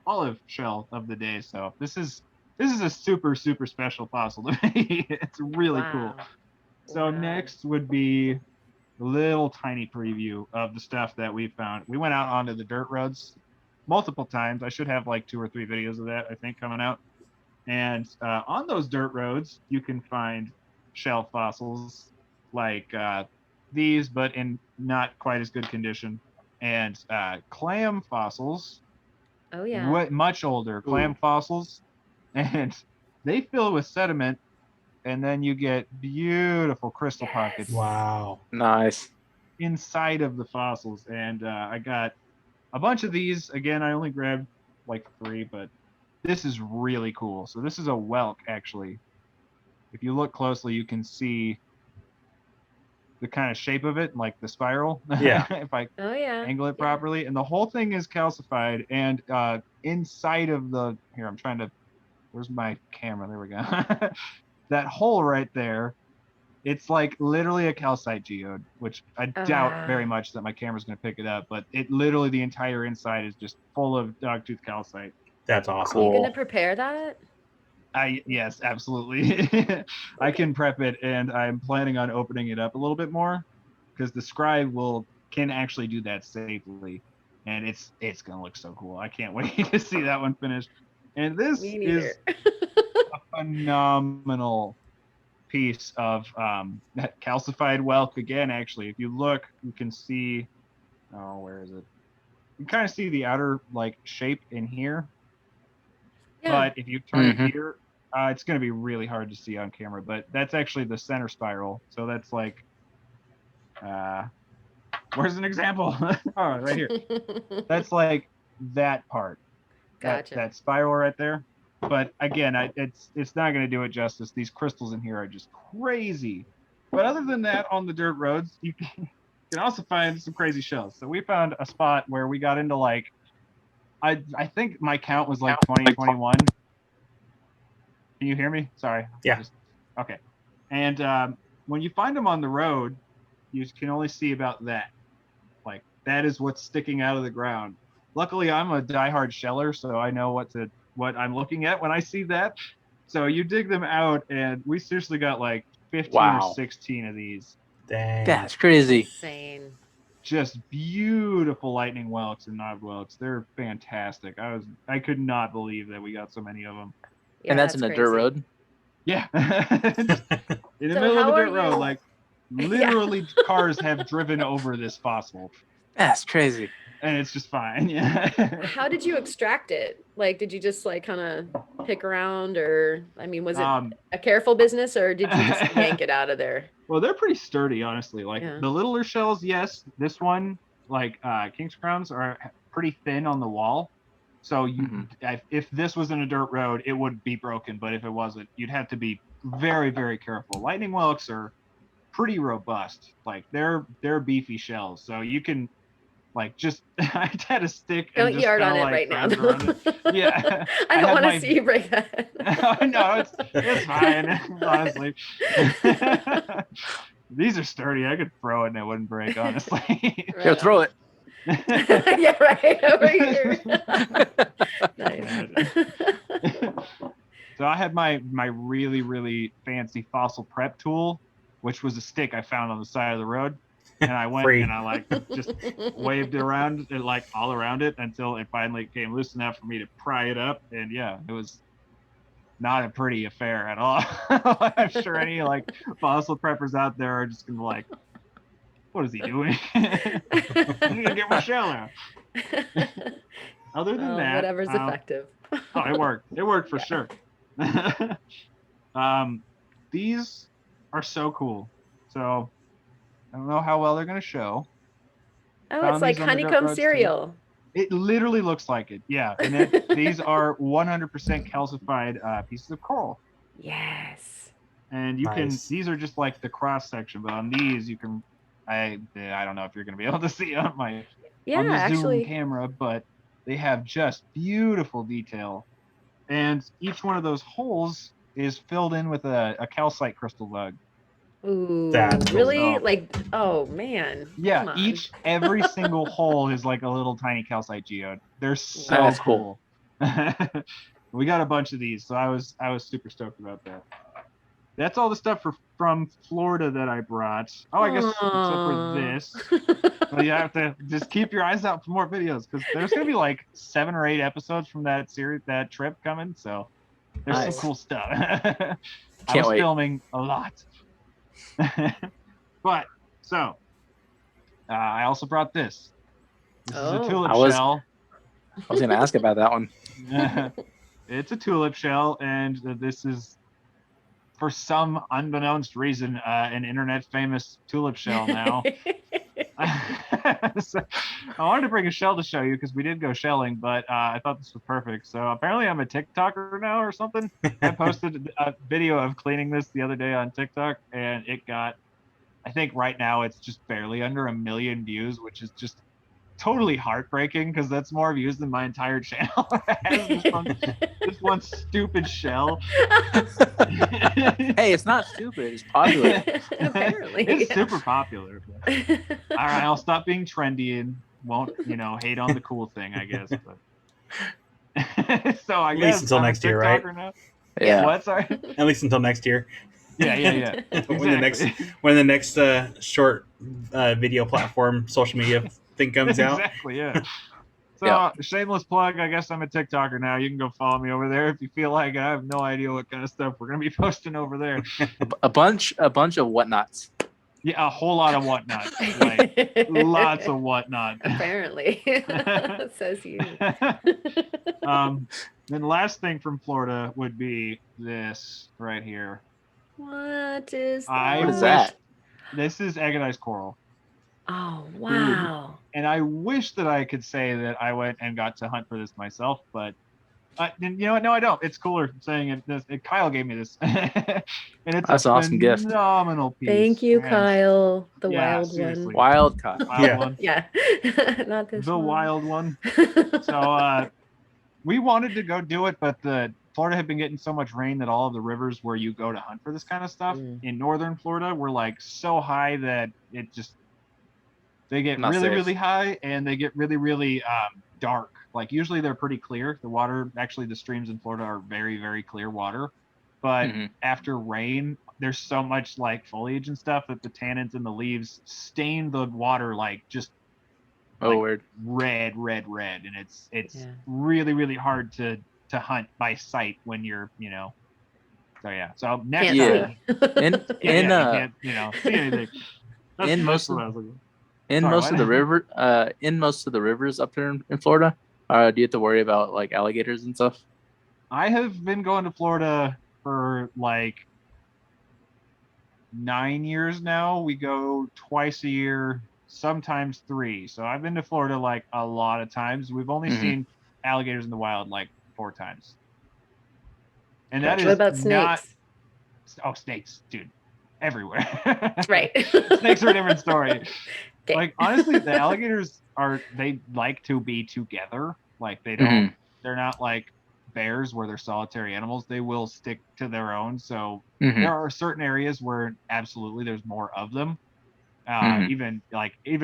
olive shell of the day. So this is a super special fossil to me. It's really cool. So Wow. next would be a little tiny preview of the stuff that we found. We went out onto the dirt roads multiple times. I should have like 2 or 3 videos of that, I think, coming out. And on those dirt roads, you can find shell fossils like these, but in not quite as good condition. And clam fossils, Oh yeah. much older clam fossils. And they fill with sediment, and then you get beautiful crystal pockets Wow. Nice. inside of the fossils. And I got a bunch of these. Again, I only grabbed like 3, but this is really cool. So this is a whelk, actually. If you look closely, you can see the kind of shape of it, like the spiral. Yeah. If I Oh yeah. angle it properly. And the whole thing is calcified. And inside of the, here, I'm trying to, where's my camera? There we go. That hole right there, it's like literally a calcite geode, which I doubt very much that my camera's going to pick it up, but it literally, the entire inside is just full of dogtooth calcite. That's awesome. Are you Cool. gonna prepare that? Yes, absolutely. I can prep it, and I'm planning on opening it up a little bit more, because the scribe can actually do that safely, and it's gonna look so cool. I can't wait to see that one finished. And this Me is neither. a phenomenal piece of that calcified whelk. Again, actually, if you look, you can see, where is it? You can kind of see the outer like shape in here. Yeah. But if you turn it here, it's going to be really hard to see on camera. But that's actually the center spiral. So that's like, where's an example? Oh, right here. That's like that part. Gotcha. That spiral right there. But again, it's not going to do it justice. These crystals in here are just crazy. But other than that, on the dirt roads, you can also find some crazy shells. So we found a spot where we got into like, I think my count was like 20, 21. Can you hear me? Sorry. Yeah. Okay. And when you find them on the road, you can only see about that. Like that is what's sticking out of the ground. Luckily, I'm a diehard sheller, so I know what I'm looking at when I see that. So you dig them out, and we seriously got like 15 or 16 of these. Dang. That's crazy. Insane. Just beautiful lightning whelks and knob whelks. They're fantastic. I could not believe that we got so many of them. Yeah, And that's in the dirt crazy. road. Yeah. In the So middle of how the are dirt road, you- like literally cars have driven over this fossil, That's crazy. and it's just fine. Yeah. How did you extract it? Like, did you just like kind of pick around, or I mean, was it a careful business, or did you just yank it out of there? Well, they're pretty sturdy, honestly. Like Yeah. the littler shells, yes. This one, like King's Crowns, are pretty thin on the wall. So if this was in a dirt road, it would be broken. But if it wasn't, you'd have to be very, very careful. Lightning whelks are pretty robust. Like they're beefy shells. So you can like just I had a stick. And Don't just yard on kinda, it like, right now. grind around it. Yeah. I I don't had want to my- see you break that. No, it's fine, honestly. These are sturdy. I could throw it and it wouldn't break, honestly. Here, throw it. Yeah, right over here. Nice. So I had my really, really fancy fossil prep tool, which was a stick I found on the side of the road. And I went Free. and I like just waved it around it, like all around it, until it finally came loose enough for me to pry it up. And yeah, it was not a pretty affair at all. I'm sure any like fossil preppers out there are just gonna like what is he doing? I'm gonna get my shell out. Other than that, whatever's effective. Oh, it worked. It worked for sure. These are so cool. So I don't know how well they're gonna show. Oh, Found it's like these on the honeycomb Gut Roads cereal. It literally looks like it. Yeah, and these are 100% calcified pieces of coral. Yes. And you can. These are just like the cross section, but on these you can. I don't know if you're gonna be able to see on my on the Zoom camera, but they have just beautiful detail, and each one of those holes is filled in with a calcite crystal bug. Ooh, That's really? cool. Like, oh man. Yeah, every single hole is like a little tiny calcite geode. They're so That's cool. We got a bunch of these, so I was super stoked about that. That's all the stuff from Florida that I brought. Oh, I guess except for this. Well, you have to just keep your eyes out for more videos because there's gonna be like 7 or 8 episodes from that trip coming. So there's some cool stuff. I was filming a lot. But so I also brought this. This is a tulip shell. I was gonna ask about that one. It's a tulip shell, and this is, for some unbeknownst reason, an internet famous tulip shell now. So I wanted to bring a shell to show you because we did go shelling, but I thought this was perfect. So apparently I'm a TikToker now or something. I posted a video of cleaning this the other day on TikTok, and it got, I think right now it's just barely under 1 million views, which is just totally heartbreaking because that's more views than my entire channel has. This one stupid shell. Hey, it's not stupid. It's popular. Apparently, it's super popular. But... All right, I'll stop being trendy and won't, hate on the cool thing, I guess. But so I guess at least until next year, right? Now. Yeah. What? Sorry. At least until next year. Yeah. Exactly. when the next short video platform, social media thing comes out. Exactly. Yeah. So shameless plug. I guess I'm a TikToker now. You can go follow me over there if you feel like it. I have no idea what kind of stuff we're gonna be posting over there. A bunch of whatnots. Yeah, a whole lot of whatnots. Like lots of whatnot. Apparently, says you. Then the last thing from Florida would be this right here. What is that? This is agonized coral. Oh, wow. And I wish that I could say that I went and got to hunt for this myself, but you know what? No, I don't. It's cooler saying it. Kyle gave me this. And it's That's an awesome gift. Phenomenal piece. Thank you, Kyle. The wild seriously. one. WildKyle. Wild one. Yeah. Not this The one. wild one. So we wanted to go do it, but Florida had been getting so much rain that all of the rivers where you go to hunt for this kind of stuff in northern Florida were like so high that they get really high, and they get really dark. Like usually they're pretty clear. The water, actually the streams in Florida are very, very clear water. But after rain, there's so much like foliage and stuff that the tannins in the leaves stain the water like just weird. red. And it's really, really hard to hunt by sight when you're, So yeah. So next time. See anything. In most of the rivers up there in Florida, do you have to worry about like alligators and stuff? I have been going to Florida for like 9 years now. We go twice a year, sometimes 3. So I've been to Florida like a lot of times. We've only seen alligators in the wild like 4 times. And that is what about snakes? Snakes, dude. Everywhere. Right. Snakes are a different story. Okay. Like honestly, the alligators they like to be together. Like they don't they're not like bears where they're solitary animals. They will stick to their own. So there are certain areas where absolutely there's more of them. Even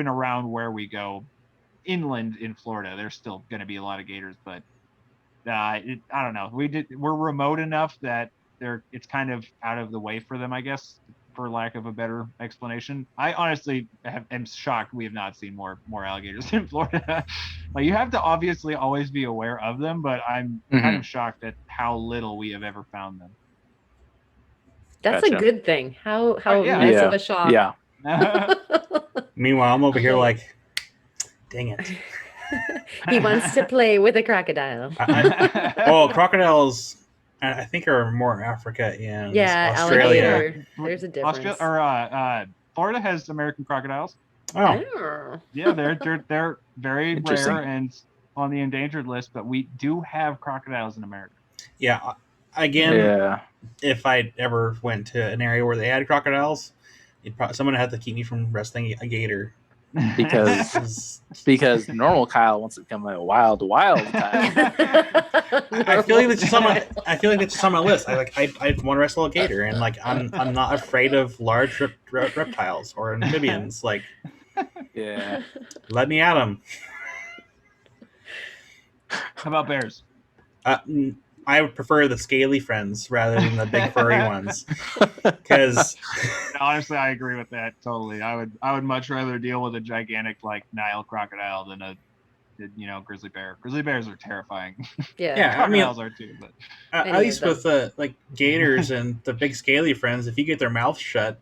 around where we go inland in Florida, there's still going to be a lot of gators, but I don't know. We're remote enough that it's kind of out of the way for them, I guess, for lack of a better explanation. I honestly am shocked we have not seen more alligators in Florida. Like you have to obviously always be aware of them, but I'm kind of shocked at how little we have ever found them. That's a good thing. How less of a shock. Yeah. Meanwhile, I'm over here like, dang it. He wants to play with a crocodile. Crocodiles, I think, are more Africa and Yeah, Australia. alligator. There's a difference. Florida has American crocodiles. Oh. Yeah, they're very Interesting. rare and on the endangered list, but we do have crocodiles in America. Yeah. Again, if I ever went to an area where they had crocodiles, someone would have to keep me from wrestling a gator. Because normal Kyle wants to become a wild Kyle. I feel like that's just on my list. I want to wrestle a gator, and like I'm not afraid of large reptiles or amphibians. Like, Yeah. let me at them. How about bears? I would prefer the scaly friends rather than the big furry ones. Because honestly, I agree with that totally. I would much rather deal with a gigantic like Nile crocodile than a grizzly bear. Grizzly bears are terrifying. Yeah, crocodiles are too. But at least with like gators and the big scaly friends, if you get their mouth shut,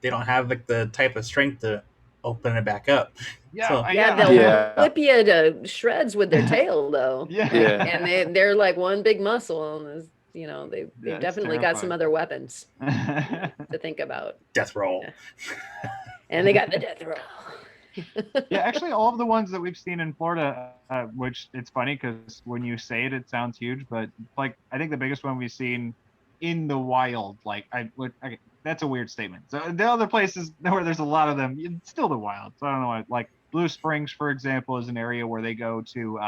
they don't have like the type of strength to open it back up. They'll whip you to shreds with their tail though. And they're like one big muscle, and they've definitely got some other weapons to think about. Death roll. And they got the death roll. Yeah, actually, all of the ones that we've seen in Florida, which it's funny because when you say it, it sounds huge, but like I think the biggest one we've seen in the wild, like that's a weird statement. So the other places where there's a lot of them, it's still the wild. So I don't know why. Like Blue Springs, for example, is an area where they go to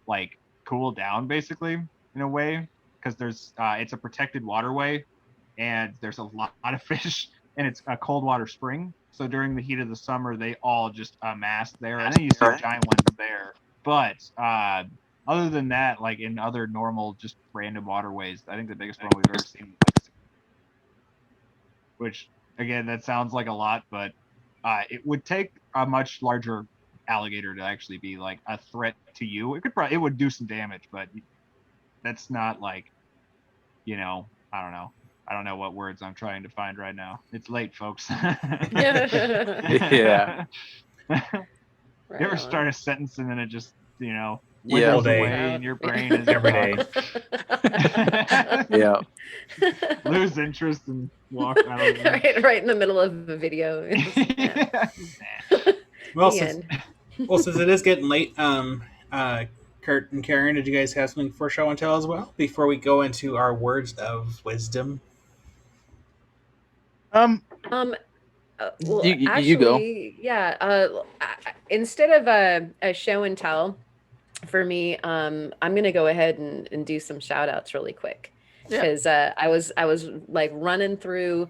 like cool down basically in a way because there's it's a protected waterway and there's a lot of fish and it's a cold water spring. So during the heat of the summer, they all just amass there, and then you see giant ones there. But other than that, like in other normal, just random waterways, I think the biggest one we've ever seen, which again, that sounds like a lot, but it would take a much larger alligator to actually be like a threat to you. It would do some damage, but that's not like, I don't know. I don't know what words I'm trying to find right now. It's late, folks. Yeah. You ever start a sentence and then it just, withers away in your brain as every day. Yeah. Lose interest and walk out of it. Right in the middle of the video. Well, since it is getting late, Kurt and Karen, did you guys have something for show and tell as well before we go into our words of wisdom? Well, you actually, go. Yeah. Instead of a show and tell, for me, I'm gonna go ahead and do some shout outs really quick because I was like running through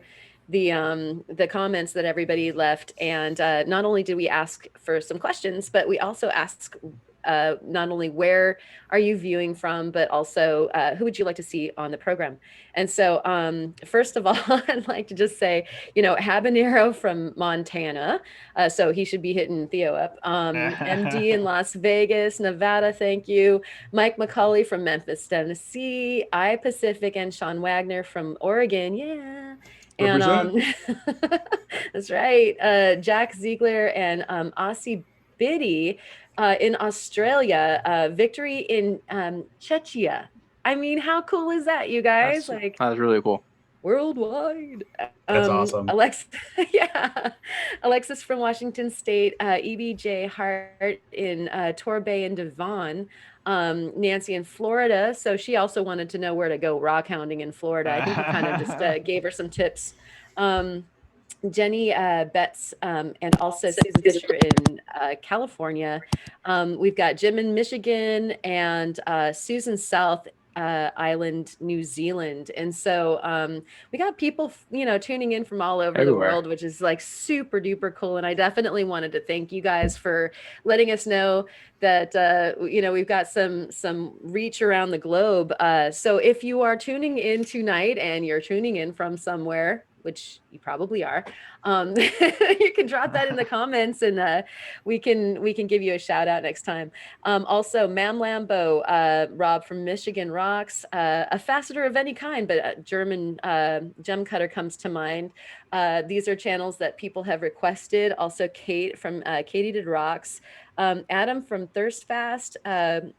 the comments that everybody left, and not only did we ask for some questions, but we also asked not only where are you viewing from, but also who would you like to see on the program. And so first of all, I'd like to just say, Habanero from Montana, so he should be hitting Theo up. MD in Las Vegas, Nevada, thank you. Mike McCauley from Memphis, Tennessee. Pacific and Sean Wagner from Oregon, yeah. And that's right. Jack Ziegler and Aussie Biddy in Australia, victory in Czechia. I mean, how cool is that, you guys? That's really cool. Worldwide. That's awesome. Alexis from Washington State, EBJ Hart in Torbay and Devon, Nancy in Florida. So she also wanted to know where to go rock hounding in Florida. I think we kind of just gave her some tips. Jenny Betts and also Susan Fisher in California. We've got Jim in Michigan and Susan South Island, New Zealand. And so we got people, tuning in from all over the world, which is like super duper cool. And I definitely wanted to thank you guys for letting us know that, we've got some reach around the globe. So if you are tuning in tonight and you're tuning in from somewhere, which you probably are, you can drop that in the comments, and we can give you a shout out next time. Also, Mam Lambo, Rob from Michigan rocks. A faceter of any kind, but a German gem cutter comes to mind. These are channels that people have requested. Also, Kate from Katie Did Rocks, Adam from Thirst Fast,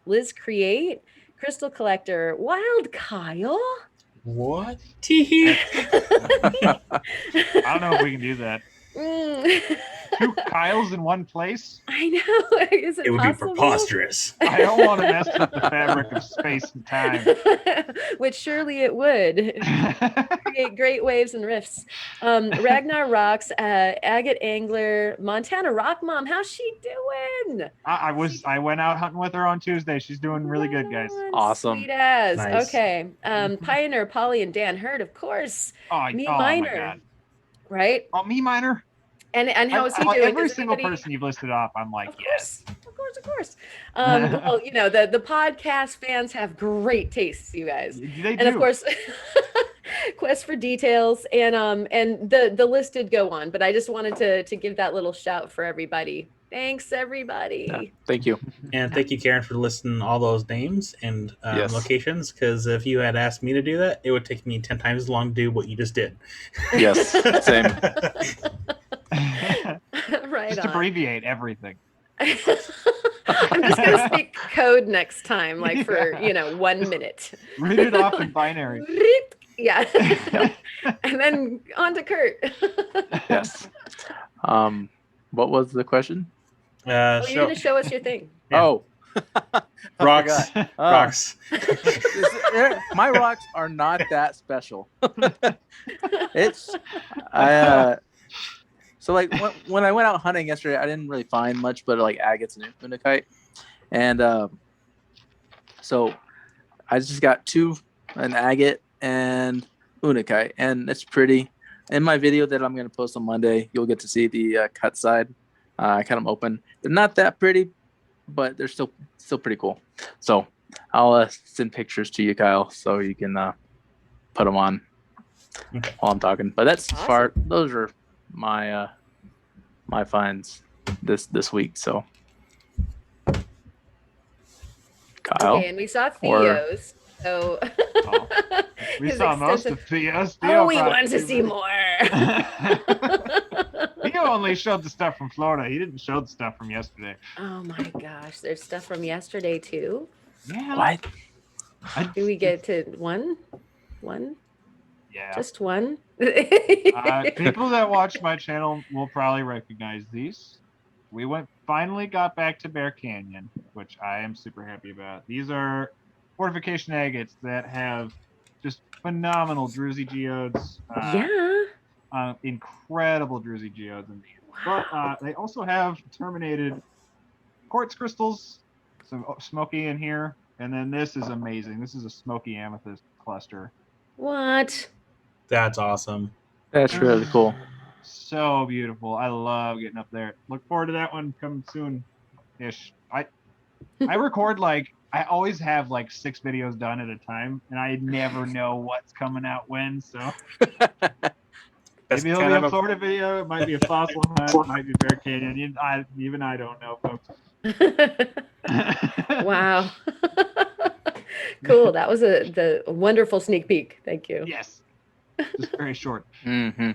Liz Create, Crystal Collector, WildKyle. What? I don't know if we can do that. 2 Kyles in one place? I know. Is it would possible? be preposterous. I don't want to mess with the fabric of space and time. Which surely it would. Create great waves and riffs. Ragnar Rocks, Agate Angler, Montana Rock Mom. How's she doing? I went out hunting with her on Tuesday. She's doing really good, guys. Awesome. Sweet as. Nice. Okay. Pioneer, Polly, and Dan Hurd, of course. Me my Minor. God. Right? Oh, Me Minor. And how is he doing? Every Does single anybody- person you've listed off, I'm like, yes. Of course. Well, you know, the podcast fans have great tastes, you guys. They And of course, Quest for Details, and the list did go on, but I just wanted to give that little shout for everybody. Thanks, everybody. Yeah, thank you. And thank you, Karen, for listing all those names and Yes. locations. Because if you had asked me to do that, it would take me 10 times as long to do what you just did. Yes, same. Right Just on. abbreviate everything. I'm just gonna speak code next time, like for 1 minute. Read it off in binary. Yeah. And then on to Kurt. Yes. What was the question? Well, you're gonna show us your thing. Yeah. Oh, Rocks. forgot. Rocks. My rocks are not that special. So like when I went out hunting yesterday, I didn't really find much but like agates and unakite, and so I just got an agate and unakite, and it's pretty. In my video that I'm going to post on Monday, you'll get to see the cut side. I cut them open. They're not that pretty, but they're still pretty cool. So I'll send pictures to you, Kyle, so you can put them on while I'm talking. But that's Awesome. those are my my finds this week. So Kyle, Okay, and we saw Theo's. So We his saw most extensive- of Theo's. Oh, we wanted to see more. Theo only showed the stuff from Florida. He didn't show the stuff from yesterday. Oh my gosh, there's stuff from yesterday too. Yeah. what? Do we get to one? Yeah. Just one? People that watch my channel will probably recognize these. We finally got back to Bear Canyon, which I am super happy about. These are fortification agates that have just phenomenal druzy geodes. Yeah. Incredible druzy geodes in these. But they also have terminated quartz crystals, some smoky in here, and then this is amazing. This is a smoky amethyst cluster. What? That's awesome. That's really cool. So beautiful. I love getting up there. Look forward to that one coming soon-ish. I record I always have 6 videos done at a time, and I never know what's coming out when. So That's maybe it'll kind be of a Florida video. It might be a fossil hunt. It might be Bear Canyon. Even I don't know, folks. Wow. Cool. That was the wonderful sneak peek. Thank you. Yes. Just very short. Mm-hmm.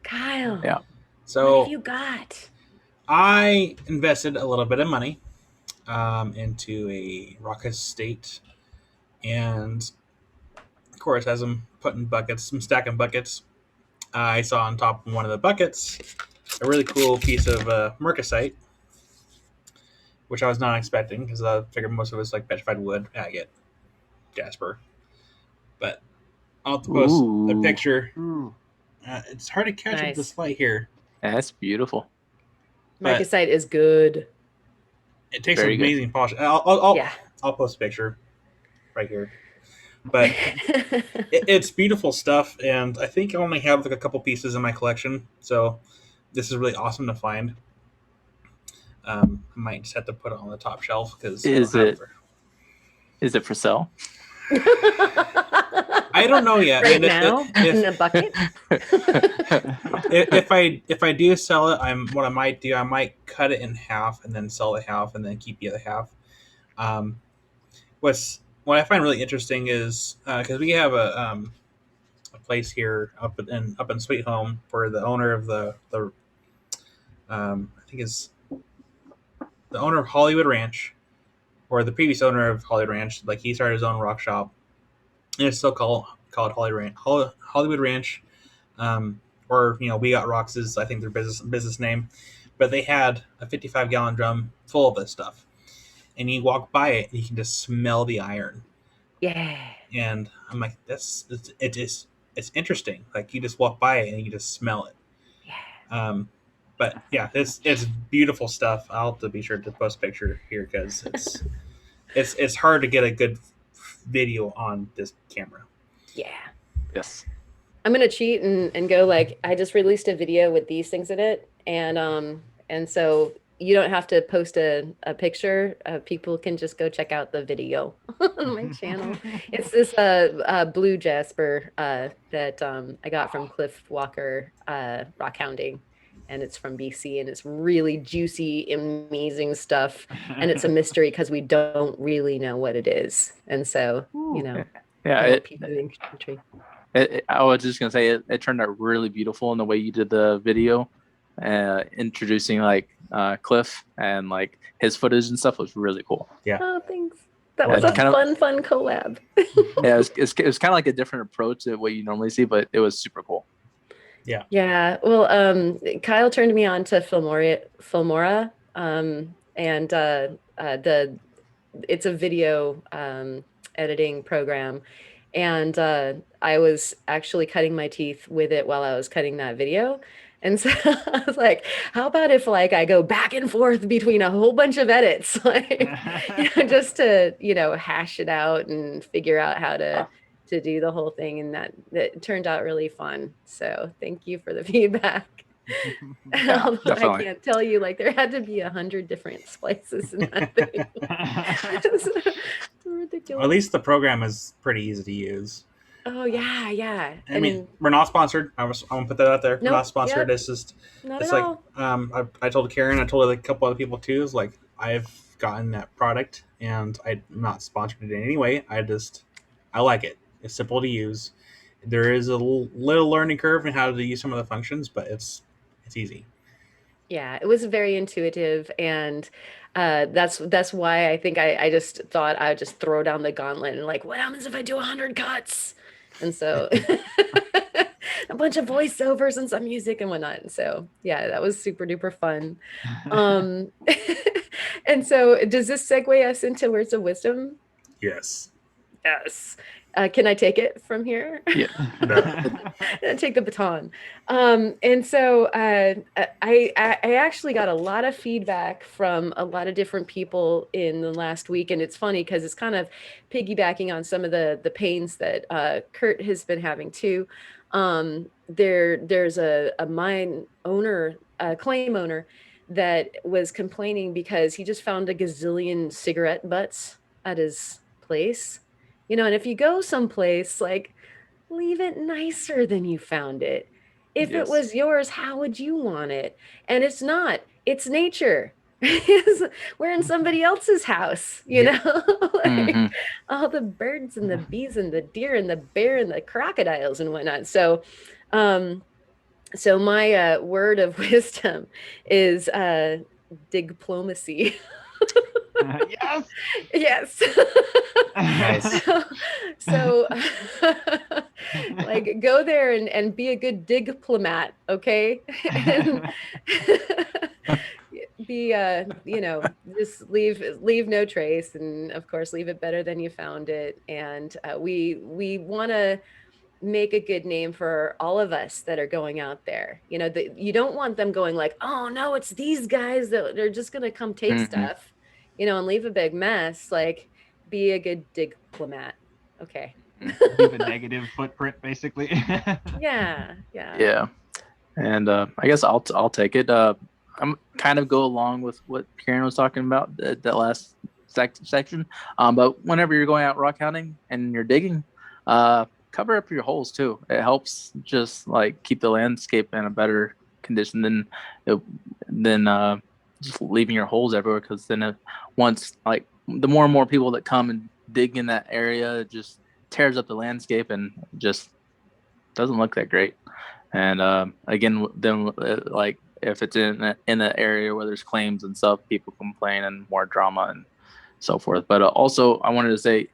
Kyle. Yeah. What So have you got? I invested a little bit of money into a rock estate, and of course, as I'm putting stacking buckets, I saw on top of one of the buckets a really cool piece of mercasite, which I was not expecting because I figured most of it's like petrified wood, agate, jasper. But I'll have to post a Ooh. picture. Ooh. It's hard to catch with Nice. this light here. That's beautiful. But Marcasite is good. it takes Very an good. amazing polish. I'll Yeah. post a picture right here. But it's beautiful stuff, and I think I only have a couple pieces in my collection, so this is really awesome to find. Might just have to put it on the top shelf because Is it for sale? I don't know yet. Right now, in a bucket. If I do sell it, what I might do. I might cut it in half and then sell the half and then keep the other half. What I find really interesting is because we have a place here up in Sweet Home where the owner of the I think is the owner of Hollywood Ranch, or the previous owner of Hollywood Ranch. Like, he started his own rock shop, and it's still called Hollywood Ranch, or We Got Rocks is, I think, their business name. But they had a 55-gallon drum full of this stuff, and you walk by it and you can just smell the iron. Yeah. And I'm like, it's interesting. Like, you just walk by it and you just smell it. Yeah. But yeah, it's beautiful stuff. I'll have to be sure to post a picture here because it's hard to get a good video on this camera. Yeah. Yes. I'm gonna cheat and go like, I just released a video with these things in it, and so you don't have to post a picture. People can just go check out the video on my channel. It's this blue jasper that I got from Cliff Walker Rockhounding, and it's from BC, and it's really juicy, amazing stuff. And it's a mystery because we don't really know what it is, and so Yeah. people in country. I was just gonna say it turned out really beautiful in the way you did the video, introducing like Cliff and like his footage and stuff was really cool. Yeah. Oh, thanks. That was a fun collab. Yeah, it was kind of like a different approach to what you normally see, but it was super cool. Yeah. Yeah. Well, Kyle turned me on to Filmora, and it's a video editing program, and I was actually cutting my teeth with it while I was cutting that video. And so I was like, how about if like I go back and forth between a whole bunch of edits, like, just to, hash it out and figure out how to do the whole thing. And that turned out really fun. So thank you for the feedback. Yeah, Although I can't tell you, like, there had to be 100 different splices in that thing. It's ridiculous. At least the program is pretty easy to use. Oh yeah. I mean, we're not sponsored. I want to put that out there. Nope, we're not sponsored. yep. It's just Not it's at like all. I told Karen, I told a couple other people too. Is like, I've gotten that product and I'm not sponsored in any way. I like it. It's simple to use. There is a little learning curve in how to use some of the functions, but it's easy. Yeah, it was very intuitive, and that's why I think I just thought I would just throw down the gauntlet and like, what happens if I do 100 cuts? And so a bunch of voiceovers and some music and whatnot. And so yeah, that was super duper fun. And so does this segue us into words of wisdom? Yes. Yes. Can I take it from here? Yeah. Take the baton. And so I actually got a lot of feedback from a lot of different people in the last week. And it's funny because it's kind of piggybacking on some of the pains that Kurt has been having too. There's a mine owner, a claim owner, that was complaining because he just found a gazillion cigarette butts at his place. And if you go someplace, like, leave it nicer than you found it. If it was yours, how would you want it? And it's not. It's nature. We're in somebody else's house, like, all the birds and the bees and the deer and the bear and the crocodiles and whatnot. So my word of wisdom is diplomacy. Yes. Nice. So like, go there and be a good diplomat, okay? And be just leave no trace, and of course leave it better than you found it. And we want to make a good name for all of us that are going out there. You don't want them going like, oh no, it's these guys that are just gonna come take stuff, and leave a big mess. Like, be a good diplomat. Okay. Leave a negative footprint, basically. Yeah. And I guess I'll take it. I'm kind of go along with what Karen was talking about, that last section. But whenever you're going out rock hounding and you're digging, cover up your holes too. It helps just like keep the landscape in a better condition than just leaving your holes everywhere. Because then once like the more and more people that come and dig in that area, it just tears up the landscape and just doesn't look that great. And again, then like if it's in the area where there's claims and stuff, people complain and more drama and so forth. But also, I wanted to say,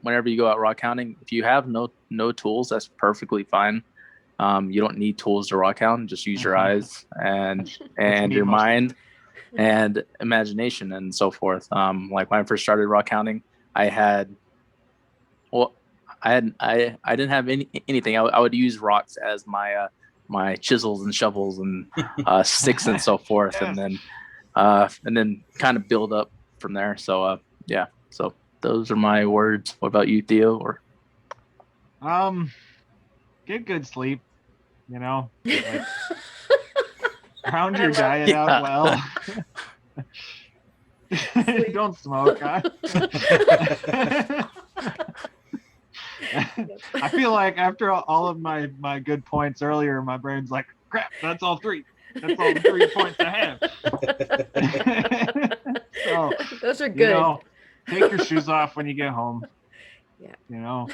whenever you go out rock hounding, if you have no tools, that's perfectly fine. You don't need tools to rock hound. Just use your eyes and your mind and imagination and so forth. Like when I first started rock hounding, I didn't have anything. I would use rocks as my chisels and shovels and sticks and so forth, and then kind of build up from there. So yeah. So those are my words. What about you, Theo? Or get good sleep. You know, like, round your diet out well. Don't smoke. Huh? I feel like after all of my good points earlier, my brain's like, crap, that's all 3. That's all the 3 points I have. So, those are good. You know, take your shoes off when you get home. Yeah. You know.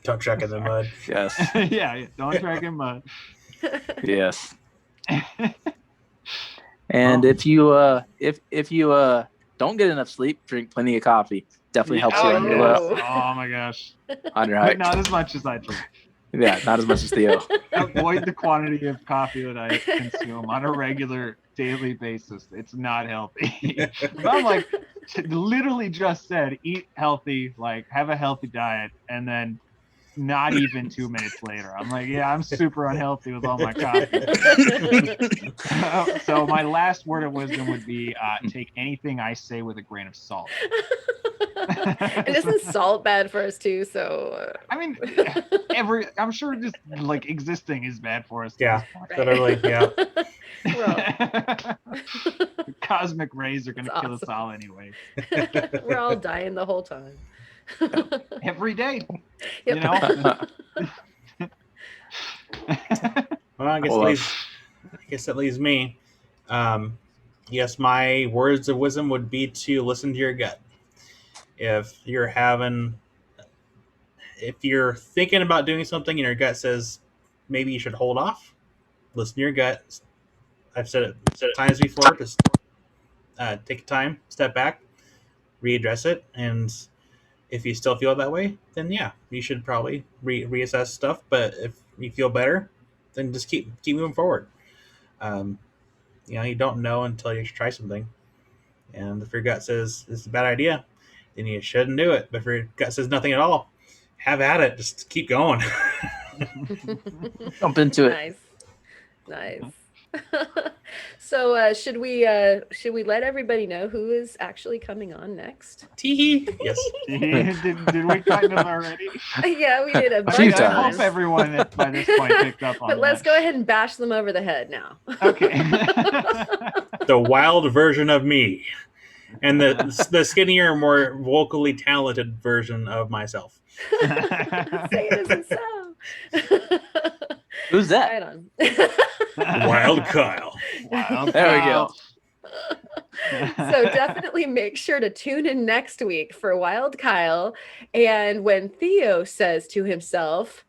Don't track in the mud. Yes. Yeah. Don't track in mud. Yes. And if you don't get enough sleep, drink plenty of coffee. Definitely helps you on your Oh my gosh. on your hike. But not as much as I drink. Yeah, not as much as Theo. Avoid the quantity of coffee that I consume on a regular daily basis. It's not healthy. But I'm like, literally just said, eat healthy, like have a healthy diet, and then not even 2 minutes later, I'm like, yeah, I'm super unhealthy with all my coffee. So my last word of wisdom would be take anything I say with a grain of salt. And isn't salt bad for us too? So I mean, I'm sure just like existing is bad for us. Yeah, literally, yeah. Cosmic rays are going to kill us all anyway. We're all dying the whole time. Every day. Yep. You know? Well, I guess that leaves me. Yes, my words of wisdom would be to listen to your gut. If you're thinking about doing something and your gut says maybe you should hold off, listen to your gut. I've said it times before. Just take time, step back, readdress it, and if you still feel that way, then yeah, you should probably reassess stuff. But if you feel better, then just keep moving forward. You don't know until you try something. And if your gut says it's a bad idea, then you shouldn't do it. But if your gut says nothing at all, have at it. Just keep going. Jump into it. Nice. So should we let everybody know who is actually coming on next? Tee. Yes. Did we kind of already? Yeah, we did a bunch few of times. I times. hope everyone by this point picked up on But let's that. go ahead and bash them over the head now. Okay. The wild version of me. And the skinnier, more vocally talented version of myself. Say it isn't so. Who's that? Right on. WildKyle. There we go. So definitely make sure to tune in next week for WildKyle. And when Theo says to himself,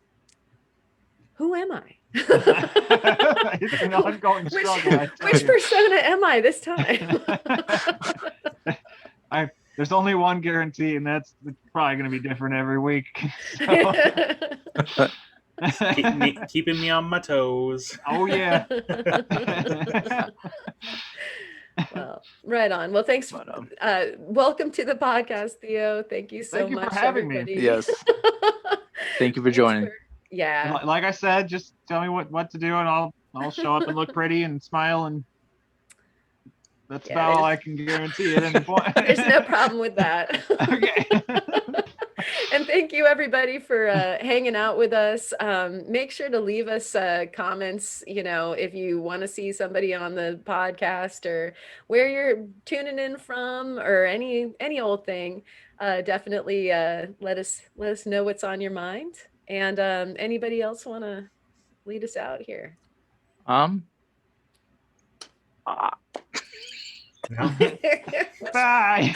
"Who am I?" It's an ongoing struggle. Which persona am I this time? There's only one guarantee, and that's probably going to be different every week. So. Keeping me on my toes. Oh yeah. Well, right on. Well, thanks. Welcome to the podcast, Theo. Thank you so Thank you much for having everybody. me. Yes. Thank you for joining. Yeah. Like I said, just tell me what to do, and I'll show up and look pretty and smile, and that's about all I can guarantee at any point. There's no problem with that. Okay. And Thank you, everybody, for hanging out with us. Make sure to leave us comments, if you want to see somebody on the podcast or where you're tuning in from or any old thing. Definitely let us know what's on your mind. And anybody else want to lead us out here? No? Bye.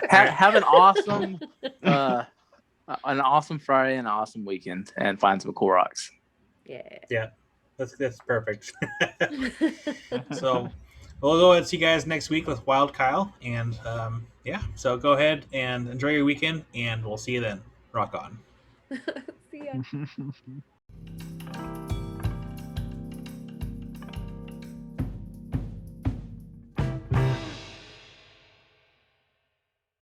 Have an awesome Friday and an awesome weekend, and find some cool rocks. Yeah. That's perfect. So we'll go and see you guys next week with WildKyle, and so go ahead and enjoy your weekend, and we'll see you then. Rock on. See ya.